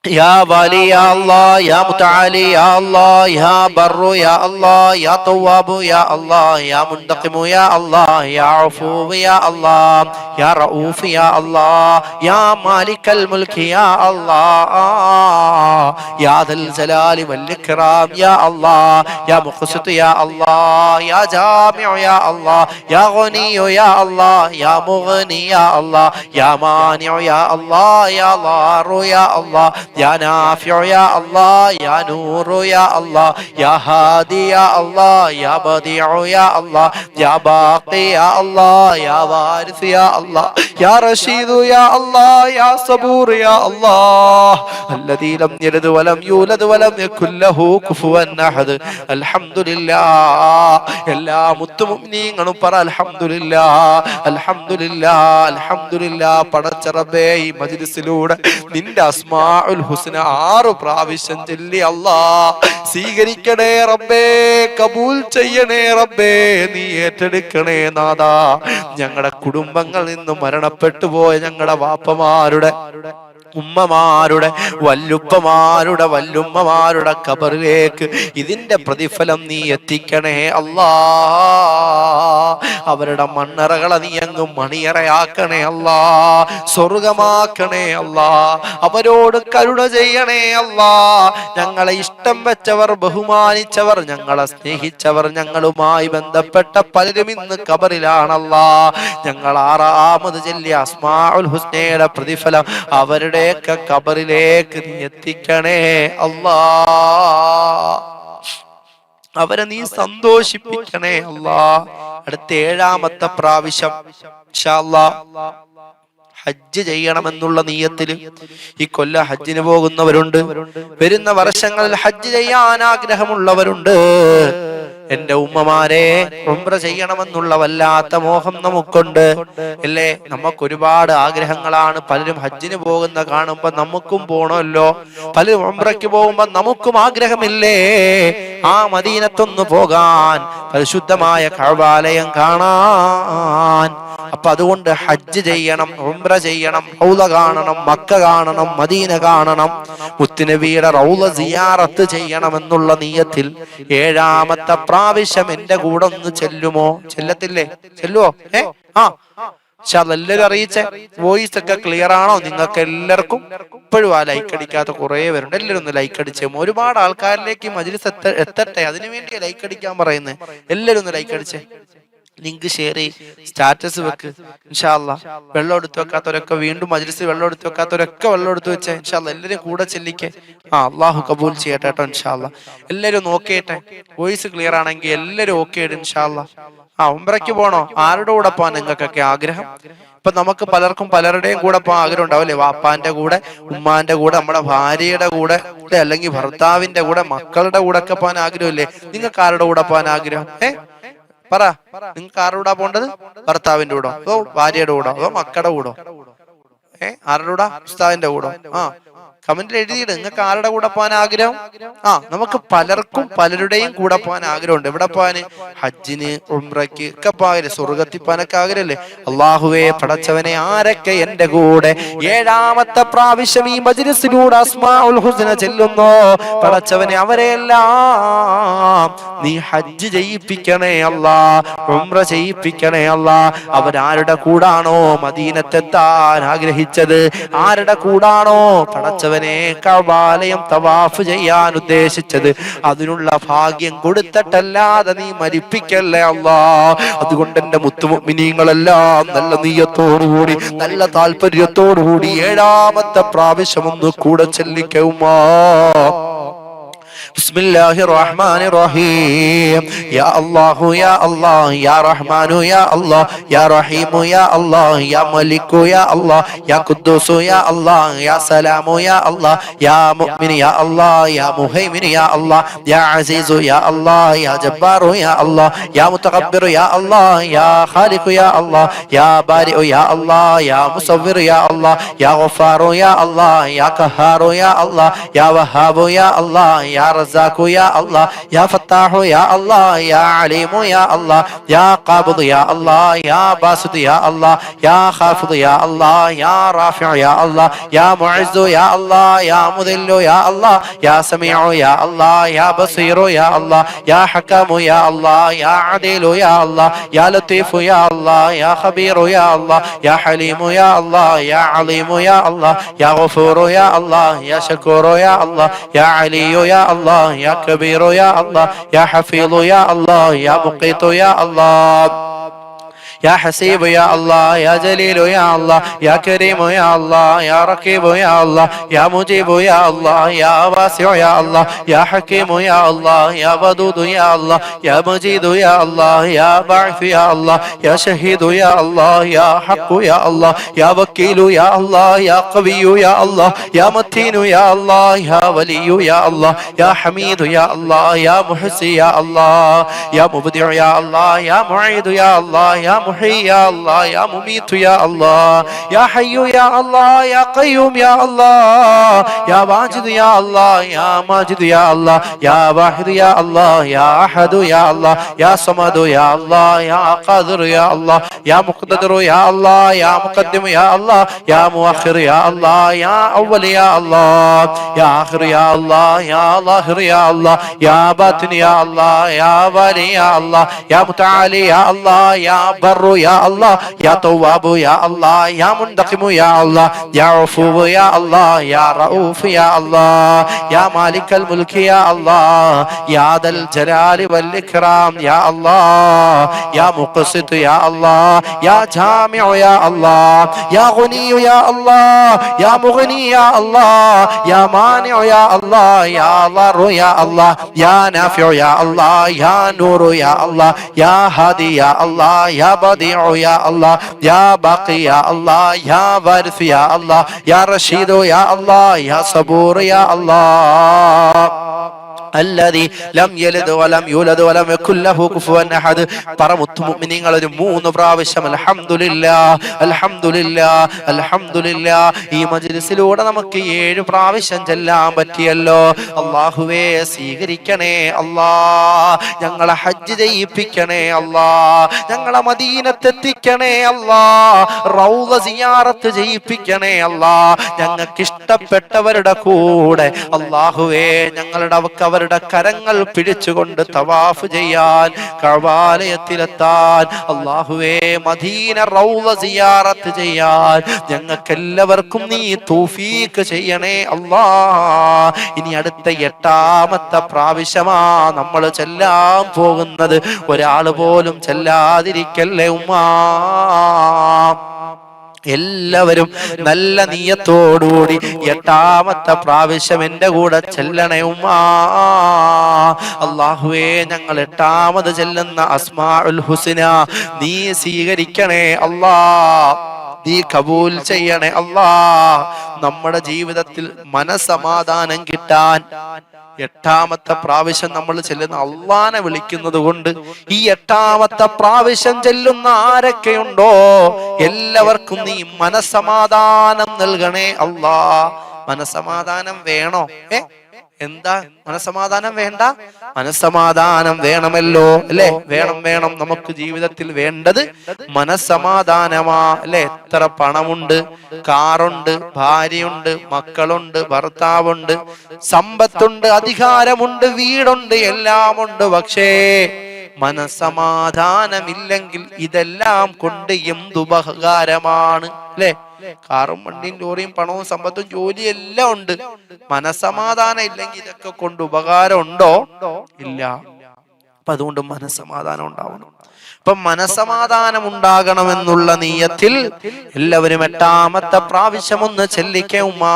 يا والي يا الله يا متعالي يا الله يا بر يا الله يا تواب يا الله يا منتقم يا الله يا عفو يا الله يا رؤوف يا الله يا مالك الملك يا الله يا ذا الجلال والإكرام يا الله يا مقسط يا الله يا جامع يا الله يا غني يا الله يا مغني يا الله يا مانع يا الله يا ضار يا الله يا نافع يا الله يا نور يا الله يا هادي يا الله يا بديع يا الله يا باقي يا الله يا وارث يا الله يا رشيد يا الله يا صبور يا الله الذي لم يلد ولم يولد ولم يكن له كفوا أحد الحمد لله എല്ലാ മുത്തുമുഅ്മിനീങ്ങളും പറ അൽഹംദുലില്ലാഹ് അൽഹംദുലില്ലാഹ് അൽഹംദുലില്ലാഹ്. പടച്ച റബ്ബേ, ഈ മജ്ലിസിലൂടെ നിന്റെ അസ്മാഉൽ ഹുസ്ന 6 പ്രാവശ്യം ചൊല്ലി അല്ലാഹ് സ്വീകരിക്കണേ റബ്ബേ, കബൂൽ ചെയ്യണേ റബ്ബേ, നീ ഏറ്റെടുക്കണേ നാഥാ. ഞങ്ങളുടെ കുടുംബങ്ങളിൽ നിന്ന് മരണപ്പെട്ടു പോയ ഞങ്ങളുടെ വാപ്പമാരുടെ, ഉമ്മമാരുടെ, വല്ലുപ്പമാരുടെ, വല്ലുമ്മമാരുടെ ഖബറിലേക്ക് ഇതിന്റെ പ്രതിഫലം നീ എത്തിക്കണേ അല്ലാ. അവരുടെ മണ്ണറകളെ നീ അങ്ങ് മണിയറയാക്കണേ അല്ലാ, സ്വർഗമാക്കണേ അല്ലാ. അവരോട് കരുണ ചെയ്യണേ അല്ലാ. ഞങ്ങളെ ഇഷ്ടം വെച്ചവർ, ബഹുമാനിച്ചവർ, ഞങ്ങളെ സ്നേഹിച്ചവർ, ഞങ്ങളുമായി ബന്ധപ്പെട്ട പലരും ഇന്ന് ഖബറിലാണല്ലാ. ഞങ്ങൾ 6ാമത് ചൊല്ലിയ അസ്മാഉൽ ഹുസ്നയുടെ പ്രതിഫലം അവരുടെ അവരെയൊക്കെ ഖബറിലേക്ക് നീ എത്തിക്കണേ അല്ലാ. അവരെ നീ സന്തോഷിപ്പിക്കണേ അല്ലാ. അടുത്ത 7ാമത്തെ പ്രാവശ്യം ഇൻഷാ അല്ലാഹ് ഹജ്ജ് ചെയ്യണമെന്നുള്ള നിയ്യത്തില് ഈ കൊല്ല ഹജ്ജിന് പോകുന്നവരുണ്ട്. വരുന്ന വർഷങ്ങളിൽ ഹജ്ജ് ചെയ്യാൻ ആഗ്രഹമുള്ളവരുണ്ട്. എന്റെ ഉമ്മമാരെ, ഉംറ ചെയ്യണമെന്നുള്ള വല്ലാത്ത മോഹം നമുക്കുണ്ട് അല്ലേ? നമുക്ക് ഒരുപാട് ആഗ്രഹങ്ങളാണ്. പലരും ഹജ്ജിന് പോകുന്ന കാണുമ്പോ നമുക്കും പോണമല്ലോ. പലരും ഉംറയ്ക്ക് പോകുമ്പോ നമുക്കും ആഗ്രഹമില്ലേ ആ മദീനത്തൊന്ന് പോകാൻ, പരിശുദ്ധമായ കഅബാലയം കാണാൻ. അപ്പൊ അതുകൊണ്ട് ഹജ്ജ് ചെയ്യണം, ഉംറ ചെയ്യണം, റൗള കാണണം, മക്ക കാണണം, മദീന കാണണം, മുത്തുനബിയുടെ റൗള സിയാറത്ത് ചെയ്യണം എന്നുള്ള നിയ്യത്തിൽ 7ാമത്തെ പ്രാവശ്യം എന്റെ കൂടെ ഒന്ന് ചെല്ലുമോ? ചെല്ലത്തില്ലേ? ചെല്ലുവോ? എല്ലാരും അറിയിച്ചേ. വോയിസ് ഒക്കെ ക്ലിയർ ആണോ നിങ്ങൾക്ക് എല്ലാവർക്കും? ഇപ്പോഴും ആ ലൈക്ക് അടിക്കാത്ത കുറെ പേരുണ്ട്. എല്ലാവരും ഒന്ന് ലൈക്ക് അടിച്ചേ. ഒരുപാട് ആൾക്കാരിലേക്ക് മജ്‌ലിസ് എത്തട്ടെ, അതിനുവേണ്ടി ലൈക്ക് അടിക്കാൻ പറയുന്നത്. എല്ലാവരും ഒന്ന് ലൈക്ക് അടിച്ചേ. ലിങ്ക് ഷെയർ ചെയ്യ്, സ്റ്റാറ്റസ് വെക്ക്. ഇൻഷാ അല്ലാഹ് വെള്ളം എടുത്തു വെക്കാത്തവരൊക്കെ, വീണ്ടും മജ്‌ലിസിൽ വെള്ളം എടുത്തു വെക്കാത്തവരൊക്കെ വെള്ളം എടുത്തു വെച്ചേ. ഇൻഷാ അല്ലാഹ് എല്ലാവരും കൂടെ ചെല്ലിക്കേ. അള്ളാഹു കബൂൽ ചെയ്യട്ടെ കേട്ടോ. ഇൻഷാ അല്ലാഹ് എല്ലാവരും നോക്കിയിട്ടെ. വോയിസ് ക്ലിയർ ആണെങ്കിൽ എല്ലാവരും ഓക്കെ ഇടും. ഇൻഷാ അല്ലാഹ് ഉംറയ്ക്ക് പോണോ? ആരുടെ കൂടെ പോകാൻ നിങ്ങൾക്കൊക്കെ ആഗ്രഹം? ഇപ്പൊ നമുക്ക് പലർക്കും പലരുടെയും കൂടെ പോകാൻ ആഗ്രഹം ഉണ്ടാവില്ലേ? വാപ്പാന്റെ കൂടെ, ഉമ്മാന്റെ കൂടെ, നമ്മുടെ ഭാര്യയുടെ കൂടെ, അല്ലെങ്കിൽ ഭർത്താവിന്റെ കൂടെ, മക്കളുടെ കൂടെ ഒക്കെ പോകാൻ ആഗ്രഹമില്ലേ? നിങ്ങൾക്ക് ആരുടെ കൂടെ പോകാൻ ആഗ്രഹം? പറ, നിങ്ങൾക്ക് ആരുടെ കൂടെ പോകേണ്ടത്? ഭർത്താവിന്റെ കൂടോ, അതോ ഭാര്യയുടെ കൂടോ, അതോ മക്കളുടെ കൂടോ? ആരുടെ കൂടെ? ഉസ്താദിന്റെ കൂടോ? കമന്റിൽ എഴുതിയിട്ട് നിങ്ങൾക്ക് ആരുടെ കൂടെ പോകാൻ ആഗ്രഹം? നമുക്ക് പലർക്കും പലരുടെയും കൂടെ പോകാൻ ആഗ്രഹമുണ്ട്. എവിടെ പോകാന്? ഹജ്ജിന്, ഉംറയ്ക്ക് ഒക്കെ പോകാൻ, സ്വർഗത്തിൽ പോകാനൊക്കെ ആഗ്രഹമല്ലേ? അള്ളാഹുവേ പടച്ചവനെ, ആരൊക്കെ എന്റെ കൂടെ 7ാമത്തെ പ്രാവശ്യം ഈ മജ്‌ലിസിലൂടെ അസ്മാഉൽ ഹുസ്ന ചെല്ലുന്നോ പടച്ചവനെ, അവരെല്ലാം നീ ഹജ്ജ് ചെയ്യിപ്പിക്കണേ അല്ലാ, ഉംറ ചെയ്യിപ്പിക്കണേ അല്ലാ. അവരാരുടെ കൂടാണോ മദീനത്തെത്താൻ ആഗ്രഹിച്ചത്? ആരുടെ കൂടാണോ പടച്ചവനെ കഅബാലയം തവാഫ് ചെയ്യാൻ ഉദ്ദേശിച്ചത്? അതിനുള്ള ഭാഗ്യം കൊടുത്തിട്ടല്ലാതെ നീ മരിപ്പിക്കല്ലേ അല്ലാ. അതുകൊണ്ട് എന്റെ മുത്തുമുഅ്മിനീങ്ങളെല്ലാം നല്ല നിയ്യത്തോടുകൂടി, നല്ല താല്പര്യത്തോടുകൂടി 7ാമത്തെ പ്രാവശ്യം ഒന്ന് കൂടെ ചെല്ലിക്കൗമാ. بسم الله الرحمن الرحيم. يا الله يا الله يا رحمن يا الله يا رحيم يا الله يا ملك يا الله يا قدوس يا الله يا سلام يا الله يا مؤمن يا الله يا مهيمن يا الله يا عزيز يا الله يا جبار يا الله يا متكبر يا الله يا خالق يا الله يا بارئ يا الله يا مصور يا الله يا غفار يا الله يا قهار يا الله يا وهاب يا الله يا رزاق يا الله يا فتاح يا الله يا عليم يا الله يا قابض يا الله يا باسط يا الله يا خافض يا الله يا رافع يا الله يا معز يا الله يا مذل يا الله يا سميع يا الله يا بصير يا الله يا حكم يا الله يا عديل يا الله يا لطيف يا الله يا خبير يا الله يا حليم يا الله يا عليم يا الله يا غفور يا الله يا شكور يا الله يا علي يا الله يا كبير يا الله يا حفيظ يا الله يا مقيت يا الله يا حسيب يا الله يا جليل يا الله يا كريم يا الله يا رقيب يا الله يا مجيب يا الله يا واسع يا الله يا حكيم يا الله يا ودود يا الله يا مجيد يا الله يا باعث يا الله يا شهيد يا الله يا حق يا الله يا وكيل يا الله يا قوي يا الله يا متين يا الله يا ولي يا الله يا حميد يا الله يا محسي يا الله يا مبدع يا الله يا معيد يا الله يا محيي يا الله يا مميت يا الله يا حي يا الله يا قيوم يا الله يا واجد يا الله يا ماجد يا الله يا واحد يا الله يا أحد يا الله يا صمد يا الله يا قادر يا الله يا مقتدر يا الله يا مقدم يا الله يا مؤخر يا الله يا أول يا الله يا آخر يا الله يا ظاهر يا الله يا باطن يا الله يا والي يا الله يا متعالي يا الله يا بر ബർറു യാ അല്ലാഹ്, യാ തവ്വാബു യാ അല്ലാഹ്, യാ മുൻതഖിമു യാ അല്ലാഹ്, യാ അഫൂവു യാ അല്ലാഹ്, യാ റഊഫ് യാ അല്ലാഹ്, യാ മാലിക്കൽ മുൽകി യാ അല്ലാഹ്, യാ ദൽ ജലാലി വൽ ഇക്റാം യാ അല്ലാഹ്, യാ മുഖ്സിത് യാ അല്ലാഹ്, യാ ജാമിഉ യാ അല്ലാഹ്, യാ ഗനി യാ അല്ലാഹ്, യാ മുഗ്നി യാ അല്ലാഹ്, യാ മാനിഉ യാ അല്ലാഹ്, യാ ളറു യാ അല്ലാഹ്, യാ നാഫിഉ യാ അല്ലാഹ്, യാ നൂറു യാ അല്ലാഹ്, യാ ഹാദി യാ അല്ലാഹ്, യാ ബദീഉ യാ അല്ലാഹ്, യാ ബാഖി യാ അല്ലാഹ്, യാ വാരിസ് യാ അല്ലാഹ്, യാ റഷീദു യാ അല്ലാഹ്, യാ സബൂർ യാ അല്ലാഹ്, الذي لم يلد ولم يولد ولم يكن له كفوا احد. പറമുത്തു മുഅ്മിനീങ്ങൾ ഒരു 3 പ്രാവശ്യം അൽഹംദുലില്ലാഹ് അൽഹംദുലില്ലാഹ് അൽഹംദുലില്ലാഹ് ഈ മജ്ലിസിലൂടെ നമുക്ക് 7 പ്രാവശ്യം ചെല്ലാൻ പറ്റിയല്ലോ. അല്ലാഹുവേ സ്വീകരിക്കണേ അല്ലാഹ്, ഞങ്ങളെ ഹജ്ജ് ചെയ്യിപ്പിക്കണേ അല്ലാഹ്, ഞങ്ങളെ മദീനത്തെത്തിക്കണേ അല്ലാഹ്, റൗള സിയാറത്ത് ചെയ്യിപ്പിക്കണേ അല്ലാഹ്, ഞങ്ങൾക്ക് ഇഷ്ടപ്പെട്ടവരുടെ കൂടെ അല്ലാഹുവേ ഞങ്ങളുടെ അവരുടെ കരങ്ങൾ പിടിച്ചുകൊണ്ട് തവാഫ് ചെയ്യാൻ, കഅബാലയത്തിലെത്താൻ, അല്ലാഹുവേ മദീന റൗള സിയാറത്ത് ചെയ്യാൻ ഞങ്ങൾക്ക് എല്ലാവർക്കും നീ തൗഫീഖ് ചെയ്യണേ അല്ലാഹ്. ഇനി അടുത്ത 8ാമത്തെ പ്രാവശ്യമാ നമ്മൾ ചെല്ലാൻ പോകുന്നത്. ഒരാൾ പോലും ചെല്ലാതിരിക്കല്ലേ ഉമ്മാ. എല്ലാവരും നല്ല നിയ്യത്തോടുകൂടി 8ാമത്തെ പ്രാവശ്യം എന്റെ കൂടെ ചെല്ലണേ ഉമ്മാ. അല്ലാഹുവേ ഞങ്ങൾ 8ാമത് ചെല്ലുന്ന അസ്മാഉൽ ഹുസ്ന നീ സ്വീകരിക്കണേ അല്ലാഹ്, നീ കബൂൽ ചെയ്യണേ അല്ലാഹ്. നമ്മുടെ ജീവിതത്തിൽ മനസമാധാനം കിട്ടാൻ 8ാമത്തെ പ്രാവശ്യം നമ്മൾ ചെല്ലുന്ന അള്ളാനെ വിളിക്കുന്നത് കൊണ്ട് ഈ 8ാമത്തെ പ്രാവശ്യം ചെല്ലുന്ന ആരൊക്കെയുണ്ടോ എല്ലാവർക്കും നീ മനസമാധാനം നൽകണേ അല്ലാഹ്. മനസമാധാനം വേണോ? എന്താ മനസമാധാനം വേണ്ട? മനസമാധാനം വേണമല്ലോ അല്ലെ? വേണം. നമുക്ക് ജീവിതത്തിൽ വേണ്ടത് മനസമാധാനമാ അല്ലെ? എത്ര പണമുണ്ട്, കാറുണ്ട്, ഭാര്യയുണ്ട്, മക്കളുണ്ട്, ഭർത്താവുണ്ട്, സമ്പത്തുണ്ട്, അധികാരമുണ്ട്, വീടുണ്ട്, എല്ലാമുണ്ട്. പക്ഷേ മനസമാധാനമില്ലെങ്കിൽ ഇതെല്ലാം കൊണ്ട് എന്തുപകാരമാണ് അല്ലെ? കാറും വണ്ടിയും ലോറിയും പണവും സമ്പത്തും ജോലിയും എല്ലാം ഉണ്ട്. മനസമാധാനം ഇല്ലെങ്കിൽ ഇതൊക്കെ കൊണ്ട് ഉപകാരം ഉണ്ടോ? ഇല്ല. അപ്പൊ അതുകൊണ്ട് മനസമാധാനം ഉണ്ടാവണം. അപ്പൊ മനസമാധാനം ഉണ്ടാകണമെന്നുള്ള നീയത്തിൽ എല്ലാവരും 8ാമത്തെ പ്രാവശ്യം ഒന്ന് ചെല്ലിക്കേ ഉമ്മാ.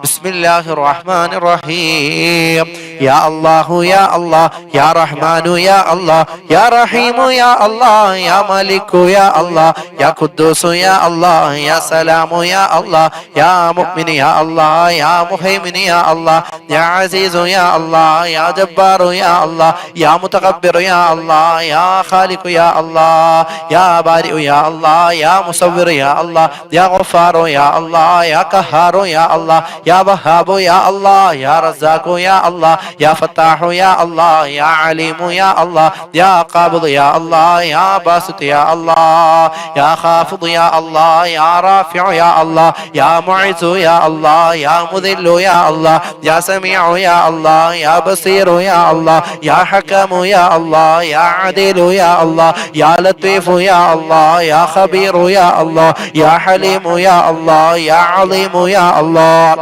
ബിസ്മില്ലാഹിർ റഹ്മാനിർ റഹീം. യാ അല്ലാഹു യാ അല്ലാഹ്, യാ റഹ്മാനു യാ അല്ലാഹ്, യാ റഹീമു യാ അല്ലാഹ്, യാ മലിക്കു യാ അല്ലാഹ്, യാ ഖുദ്ദൂസു യാ അല്ലാഹ്, യാ സലാമു യാ അല്ലാഹ്, യാ മുഅ്മിനു യാ അല്ലാഹ്, യാ മുഹൈമിനു യാ അല്ലാഹ്, യാ അസീസു യാ അല്ലാഹ്, യാ ജബ്ബാറു യാ അല്ലാഹ്, യാ മുതകബ്ബിറു യാ അല്ലാഹ്, യാ ഖാലിഖു യാ അല്ലാഹ്, യാ ബാരിഉ യാ അല്ലാഹ്, യാ മുസവ്വിറു യാ അല്ലാഹ്, യാ ഗഫാറു യാ അല്ലാഹ്, യാ ഖഹാറു യാ അല്ലാഹ്, യാ വഹാബു യാ അല്ലാഹ്, യാ റസാഖു യാ അല്ലാഹ്, യാ ഫത്താഹു യാ അല്ലാഹ്, യാ അലീമു യാ അല്ലാഹ്, യാ ഖാബിദു യാ അല്ലാഹ്, യാ ബാസിതു യാ അല്ലാഹ്, യാ ഖാഫിദു യാ അല്ലാഹ്, യാ റാഫിഉ യാ അല്ലാഹ്, യാ മുഇസു യാ അല്ലാഹ്, യാ മുദില്ലു യാ അല്ലാഹ്, യാ സമീഉ യാ അല്ലാഹ്, യാ ബസീറു യാ അല്ലാഹ്, യാ ഹകമു യാ അല്ലാഹ്, യാ അദീലു യാ അല്ലാഹ്, യാ ലത്തീഫു യാ അല്ലാഹ്, യാ ഖബീറു യാ അല്ലാഹ്, യാ ഹലീമു യാ അല്ലാഹ്, യാ അലീമു യാ അല്ലാഹ്,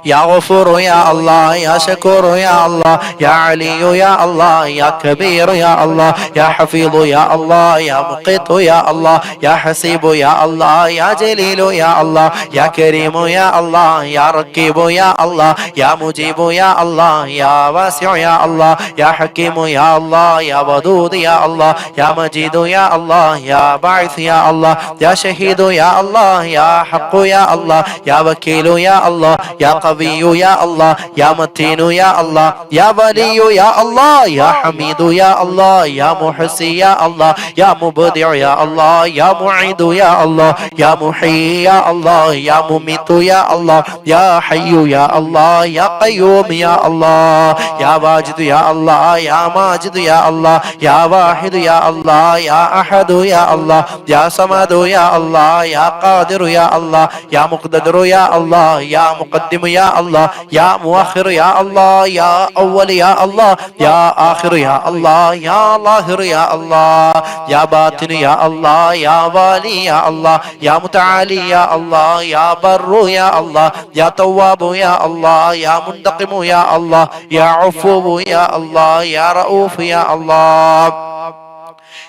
يا غفور يا الله، يا شكور يا الله، يا علي يا الله، يا كبير يا الله، يا حفيظ يا الله، يا مقيت يا الله، يا حسيب يا الله، يا جليل يا الله، يا كريم يا الله، يا رقيب يا الله، يا مجيب يا الله، يا واسع يا الله، يا حكيم يا الله، يا ودود يا الله، يا مجيد يا الله، يا باعث يا الله، يا شهيد يا الله، يا حق يا الله، يا وكيل يا الله، يا قوي يا الله، يا متين يا الله، يا ولي يا الله، يا حميد يا الله، يا محسي يا الله، يا مبدع يا الله، يا معيد يا الله، يا محيي يا الله، يا مميت يا الله، يا حي يا الله، يا قيوم يا الله، يا واجد يا الله، يا ماجد يا الله، يا واحد يا الله، يا أحد يا الله، يا صمد يا الله، يا قادر يا الله، يا مقتدر يا الله، يا مقدم يا الله، يا مؤخر يا الله، الله يا أول يا الله يا آخر يا الله يا ظاهر يا الله يا باطن يا الله يا والي يا الله يا متعالي يا الله يا بر يا الله يا تواب يا الله يا منتقم يا الله يا عفو يا الله يا رؤوف يا الله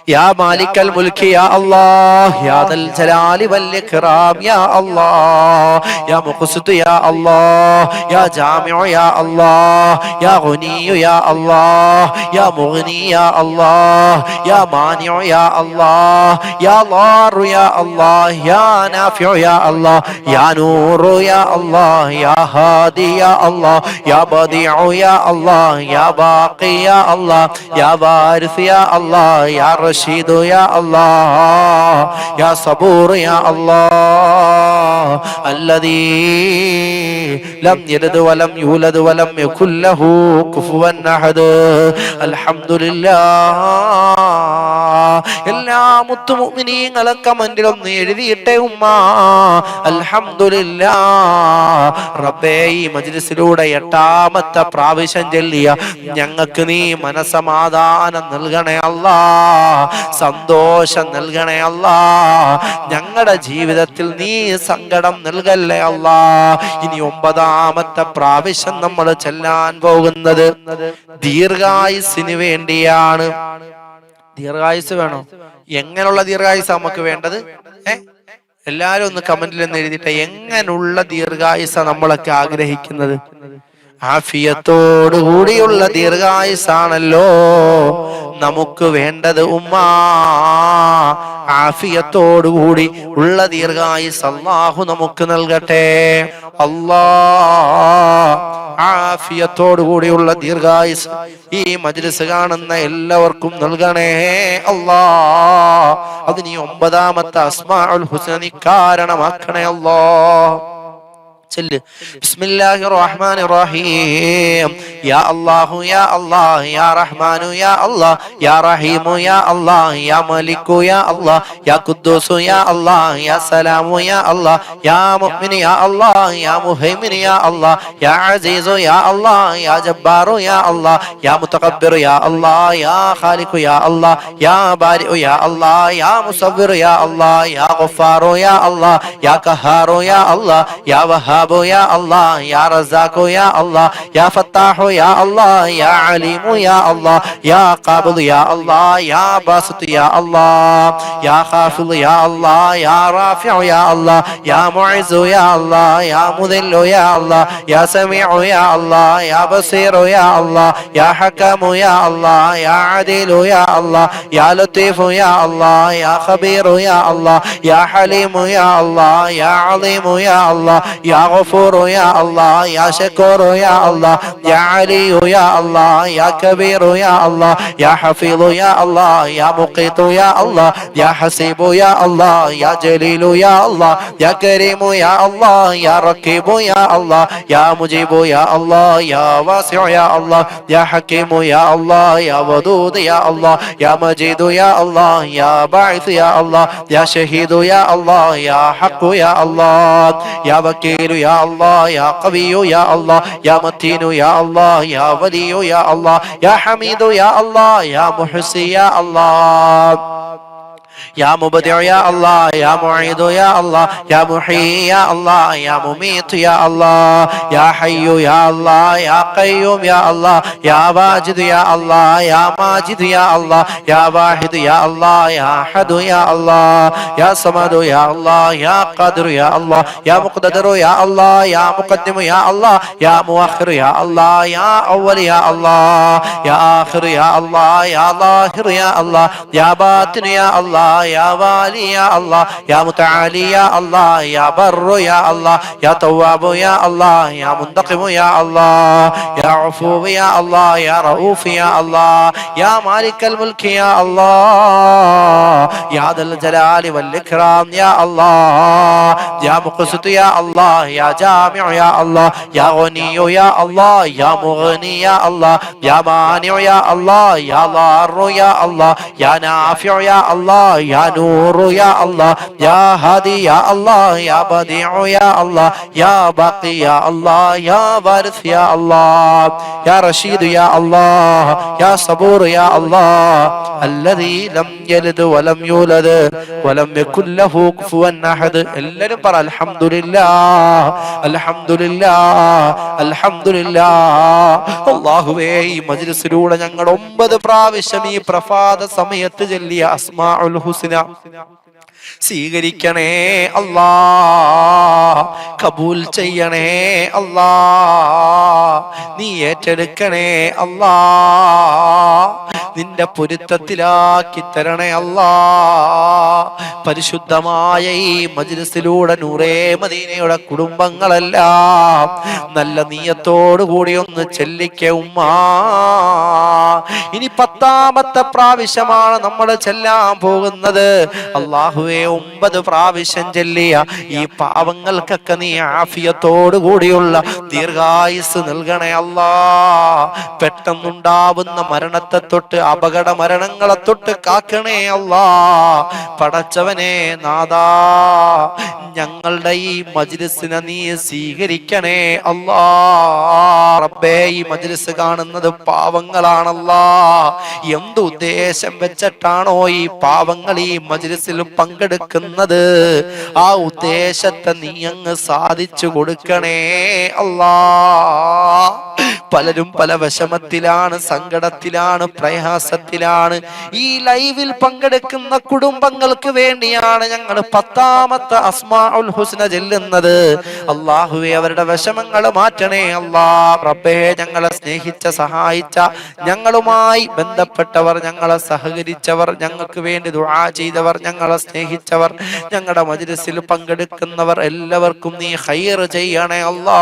يا مالك الملك يا الله يا ذا الجلال والإكرام يا الله يا مقسط يا الله يا جامع يا الله يا غني يا الله يا مغني يا الله يا مانع يا الله يا ضار يا الله يا نافع يا الله يا نور يا الله يا هادي يا الله يا بديع يا الله يا باقي يا الله يا وارث يا الله يا رشيد يا الله يا صبور يا الله الذي لم يلد ولم يولد ولم يكن له كفوا أحد الحمد لله എല്ലാ മുത്തുമുഅ്മിനീങ്ങളും കമന്റിലൊന്ന് എഴുതിയിട്ടേ ഉമ്മ അൽഹംദുലില്ലാ. റബ്ബേ, ഈ മജ്ലിസിലൂടെ 8ാമത്തെ പ്രാവശ്യം ചൊല്ലിയ ഞങ്ങൾക്ക് നീ മനസമാധാനം നൽകണേ അല്ലാ, സന്തോഷം നൽകണേ അല്ലാ. ഞങ്ങളുടെ ജീവിതത്തിൽ നീ സങ്കടം നൽകല്ലേ അല്ലാ. ഇനി 9ാമത്തെ പ്രാവശ്യം നമ്മൾ ചെല്ലാൻ പോകുന്നത് ദീർഘായുസ്സിന് വേണ്ടിയാണ്. ദീർഘായുസ് വേണോ? എങ്ങനെയുള്ള ദീർഘായുസ് നമുക്ക് വേണ്ടത്? എല്ലാരും ഒന്ന് കമന്റിൽ ഒന്ന് എഴുതിട്ടെ, എങ്ങനെയുള്ള ദീർഘായുസ നമ്മളൊക്കെ ആഗ്രഹിക്കുന്നത്? ആഫിയത്തോടു കൂടിയുള്ള ദീർഘായുസാണല്ലോ നമുക്ക് വേണ്ടത് ഉമ്മ. ആഫിയത്തോടു കൂടി ഉള്ള ദീർഘായുസ് അല്ലാഹു നമുക്ക് നൽകട്ടെ. ആഫിയത്തോടു കൂടിയുള്ള ദീർഘായുസ് ഈ മജ്ലിസ് കാണുന്ന എല്ലാവർക്കും നൽകണേ അല്ലാ. അത് നീ 9ാമത്തെ അസ്മാഉൽ ഹുസ്ന കാരണമാക്കണേ അല്ലാ. بسم الله الرحمن الرحيم يا الله يا الله يا رحمن يا الله يا رحيم يا الله يا ملك يا الله يا قدوس يا الله يا سلام يا الله يا مؤمن يا الله يا مهيمن يا الله يا عزيز يا الله يا جبار يا الله يا متكبر يا الله يا خالق يا الله يا بارئ يا الله يا مصور يا الله يا غفار يا الله يا قهار يا الله يا وهاب يا الله يا رزاق يا الله يا فتاح يا الله يا عليم يا الله يا قابض يا الله يا باسط يا الله يا خافض يا الله يا رافع يا الله يا معز يا الله يا مذل يا الله يا سميع يا الله يا بصير يا الله يا حكم يا الله يا عديل يا الله يا لطيف يا الله يا خبير يا الله يا حليم يا الله يا عظيم يا الله يا غفور يا الله يا شكور يا الله يا علي يا الله يا كبير يا الله يا حفيظ يا الله يا مقيت يا الله يا حسيب يا الله يا جليل يا الله يا كريم يا الله يا رقيب يا الله يا مجيب يا الله يا واسع يا الله يا حكيم يا الله يا ودود يا الله يا مجيد يا الله يا باعث يا الله يا شهيد يا الله يا حق يا الله يا وكيل يا الله يا قوي يا الله يا متين يا الله يا ولي يا الله يا حميد يا الله يا محصي يا الله يا مبدع يا الله يا معيد يا الله يا محيي يا الله يا مميت يا الله يا حي يا الله يا قيوم يا الله يا واجد يا الله يا ماجد يا الله يا واحد يا الله يا أحد يا الله يا صمد يا الله يا قادر يا الله يا مقتدر يا الله يا مقدم يا الله يا مؤخر يا الله يا أول يا الله يا آخر يا الله يا ظاهر يا الله يا باطن يا الله يا والي يا الله يا متعالي يا الله يا بر يا الله يا تواب يا الله يا منتقم يا الله يا عفو يا الله يا رؤوف يا الله يا مالك الملك يا الله يا ذا الجلال والإكرام يا الله يا مقسط يا الله يا جامع يا الله يا غني يا الله يا مغني يا الله يا مانع يا الله يا ضار يا الله يا نافع يا الله യാ നൂറു യാ അല്ലാഹ്, യാ ഹാദി യാ അല്ലാഹ്, യാ ബദീഉ യാ അല്ലാഹ്, യാ ബാഖി യാ അല്ലാഹ്, യാ വാരിസ് യാ അല്ലാഹ്, യാ റഷീദ് യാ അല്ലാഹ്, യാ സബൂർ യാ അല്ലാഹ്, അല്ലദീ ലം യലിദ് വലം യൂലദ് വലം യകുൽ ലഹു കുഫുവൻ അഹദ്. എല്ലാവരും പറ അൽഹംദുലില്ലാഹ്, അൽഹംദുലില്ലാഹ്, അൽഹംദുലില്ലാഹ്. അല്ലാഹുവേ, ഈ മജ്ലിസിലൂടെ ഞങ്ങൾ 9 പ്രാവശ്യം ഈ പ്രഭാത സമയത്ത് ചൊല്ലിയ അസ്മാഉൽ ഹുസ്ന സ്വീകരിക്കണേ അല്ലാ, കബൂൽ ചെയ്യണേ അല്ലാ, നീ ഏറ്റെടുക്കണേ അല്ലാ, നിന്റെ പൊരുത്തത്തിലാക്കി തരണേ അല്ലാ. പരിശുദ്ധമായ ഈ മജ്ലിസിലൂടെ നൂറേ മദീനയുടെ കുടുംബങ്ങളെല്ലാം നല്ല നീയത്തോടു കൂടി ഒന്ന് ചെല്ലിക്ക ഉമ്മാ. ഇനി 10ാമത്തെ പ്രാവശ്യമാണ് നമ്മൾ ചെല്ലാൻ പോകുന്നത്. അല്ലാഹുവേ, 9 പ്രാവശ്യം ചൊല്ലിയ ഈ പാവങ്ങൾക്കൊക്കെ നീ ആഫിയത്തോടു കൂടിയുള്ള ദീർഘായുസ് നൽകണേ അല്ലാ. പെട്ടെന്നുണ്ടാവുന്ന മരണത്തെ തൊട്ട്, അപകട മരണങ്ങളെ തൊട്ട് കാക്കണേ അല്ലാ. പടച്ചവനെ നാദാ, ഞങ്ങളുടെ ഈ മജ്ലിസിനെ നീ സ്വീകരിക്കണേ അല്ലാ. റബ്ബേ, ഈ മജ്ലിസ് കാണുന്നത് പാവങ്ങളാണല്ലാ. എന്ത് ഉദ്ദേശം വെച്ചിട്ടാണോ ഈ പാവങ്ങൾ ഈ മജ്ലിസിൽ പങ്കെടുക്കുന്നത്, ആ ഉദ്ദേശത്തെ നീ അങ്ങ് സാധിച്ചു കൊടുക്കണേ അല്ലാ. പലരും പല വിഷമത്തിലാണ്, സങ്കടത്തിലാണ്, പ്രയാസത്തിലാണ്. ഈ ലൈവിൽ പങ്കെടുക്കുന്ന കുടുംബങ്ങൾക്ക് വേണ്ടിയാണ് ഞങ്ങൾ 10ാമത്തെ അസ്മാഉൽ ഹുസ്ന ചൊല്ലുന്നത്. അല്ലാഹുവേ, അവരുടെ വിഷമങ്ങൾ മാറ്റണേ അല്ലാ. റബ്ബേ, ഞങ്ങളെ സ്നേഹിച്ച, സഹായിച്ച, ഞങ്ങളുമായി ബന്ധപ്പെട്ടവർ, ഞങ്ങളെ സഹകരിച്ചവർ, ഞങ്ങൾക്ക് വേണ്ടി ദുആ ചെയ്തവർ, ഞങ്ങളെ സ്നേഹിച്ചവർ, ഞങ്ങളുടെ മജ്ലിസിൽ പങ്കെടുക്കുന്നവർ എല്ലാവർക്കും നീ ഖൈർ ചെയ്യണേ അല്ലാ.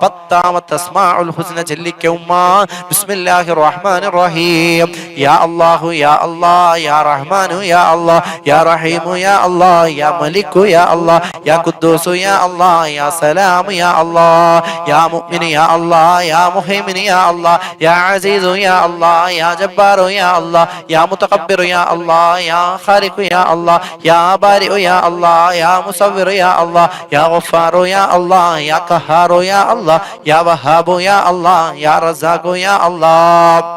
10ാമത്തെ അസ്മാഉൽ ഹുസ്ന ചൊല്ലിക്ക ഉമ്മാ. ബിസ്മില്ലാഹിർ റഹ്മാനിർ റഹീം. യാ അല്ലാഹു യാ അല്ലാഹ്, യാ റഹ്മാനു യാ അല്ലാഹ്, യാ റഹീമു യാ അല്ലാഹ്, യാ മലിക്കു യാ അല്ലാഹ്, യാ ഖുദ്ദൂസു യാ അല്ലാഹ്, യാ സലാമു യാ അല്ലാഹ്, യാ മുഅ്മിനു യാ അല്ലാഹ്, യാ മുഹൈമിനു യാ അല്ലാഹ്, യാ അസീസു യാ അല്ലാഹ്, യാ ജബ്ബാറു യാ അല്ലാഹ്, യാ മുതകബ്ബിറു യാ അല്ലാഹ്, യാ ഖാലിഖു യാ അല്ലാഹ്, യാ ബാരിഉ യാ അല്ലാഹ്, യാ മുസവ്വിറു യാ അല്ലാഹ്, യാ ഗഫാറു യാ അല്ലാഹ്, യാ ഖഹാറു യാ അല്ലാഹ്, യാ വഹാബു യാ അല്ലാഹ്, യാ റസാഖു യാ അല്ലാഹ്,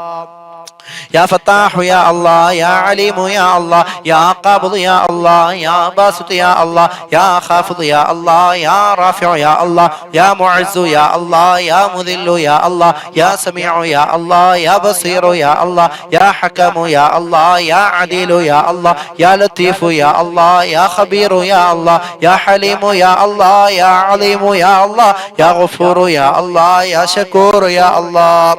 يا فتاح يا الله، يا عليم يا الله، يا قابض يا الله، يا باسط يا الله، يا خافض يا الله، يا رافع يا الله، يا معز يا الله، يا مذل يا الله، يا سميع يا الله، يا بصير يا الله، يا حكم يا الله، يا عديل يا الله، يا لطيف يا الله، يا خبير يا الله، يا حليم يا الله، يا عليم يا الله، يا غفور يا الله، يا شكور يا الله،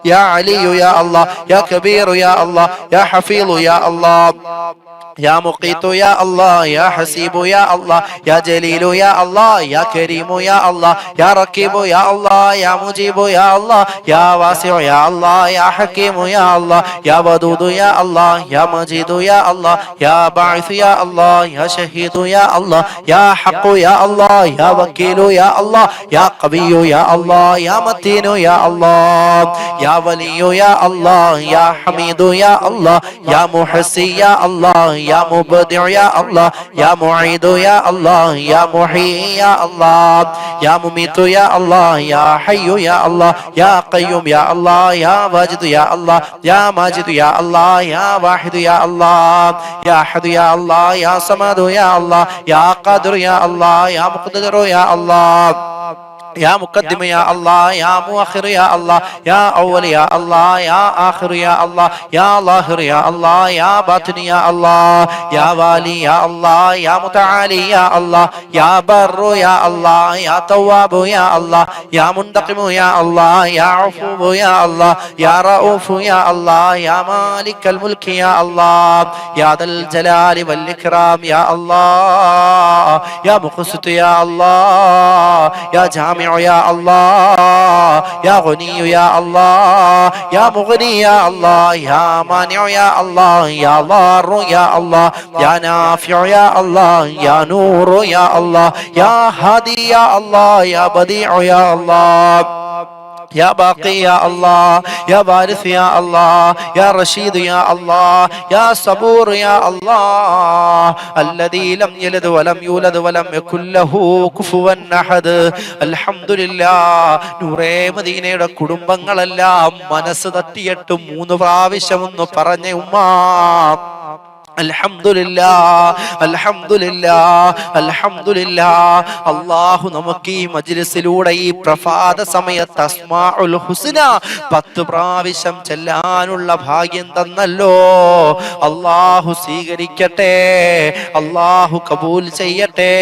يا علي يا الله، يا كبير يا الله، يا حفيظ يا الله، يا مقيت يا الله، يا حسيب يا الله، يا جليل يا الله، يا كريم يا الله، يا ركيب يا الله، يا مجيب يا الله، يا واسع يا الله، يا حكيم يا الله، يا ودود يا الله، يا مجيد يا الله، يا باعث يا الله، يا شهيد يا الله، يا حق يا الله، يا وكيل يا الله، يا قوي يا الله، يا متين يا الله، يا ولي يا الله، يا حميد يا الله، يا محسي يا الله، يا مبدع يا الله، يا معيد يا الله، يا محيي يا الله، يا مميت يا الله، يا حي يا الله، يا قيوم يا الله، يا واجد يا الله، يا ماجد يا الله، يا واحد يا الله، يا أحد يا الله، يا صمد يا الله، يا قادر يا الله، يا مقتدر يا الله، يا مقدم يا الله، يا مؤخر يا الله، يا أول يا الله، يا آخر يا الله، يا ظاهر يا الله، يا باطن يا الله، يا والي يا الله، يا متعالي يا الله، يا بر يا الله، يا تواب يا الله، يا منتقم يا الله، يا عفو يا الله، يا رؤوف يا الله، يا مالك الملك يا الله، يا ذا الجلال والإكرام يا الله، يا مقسط يا الله، يا جامع يا الله، يا غني يا الله، يا مغني يا الله، يا مانع يا الله، يا ضار يا الله، يا نافع يا الله، يا نور يا الله، يا هادي يا الله، يا بديع يا الله، يا باقي يا الله يا وارث يا الله يا رشيد يا الله يا صبور يا الله الذي لم يلد ولم يولد ولم يكن له كفوا أحد الحمد لله നൂറേ മദീനയുടെ കുടുംബങ്ങളെല്ലാം മനസ്സ് തട്ടിയിട്ട് 3 പ്രാവശ്യം ഒന്ന് പറഞ്ഞ ഉമ്മ അൽഹംദുലില്ലാ അൽഹംദുലില്ലാ അൽഹംദുലില്ലാ. അല്ലാഹു നമുക്ക് ഈ മജ്ലിസിലൂടെ ഈ പ്രഭാത സമയത്ത് അസ്മാഉൽ ഹുസ്ന 10 പ്രാവശ്യം ചെല്ലാനുള്ള ഭാഗ്യം തന്നല്ലോ. അല്ലാഹു സ്വീകരിക്കട്ടെ, അല്ലാഹു കബൂൽ ചെയ്യട്ടെ.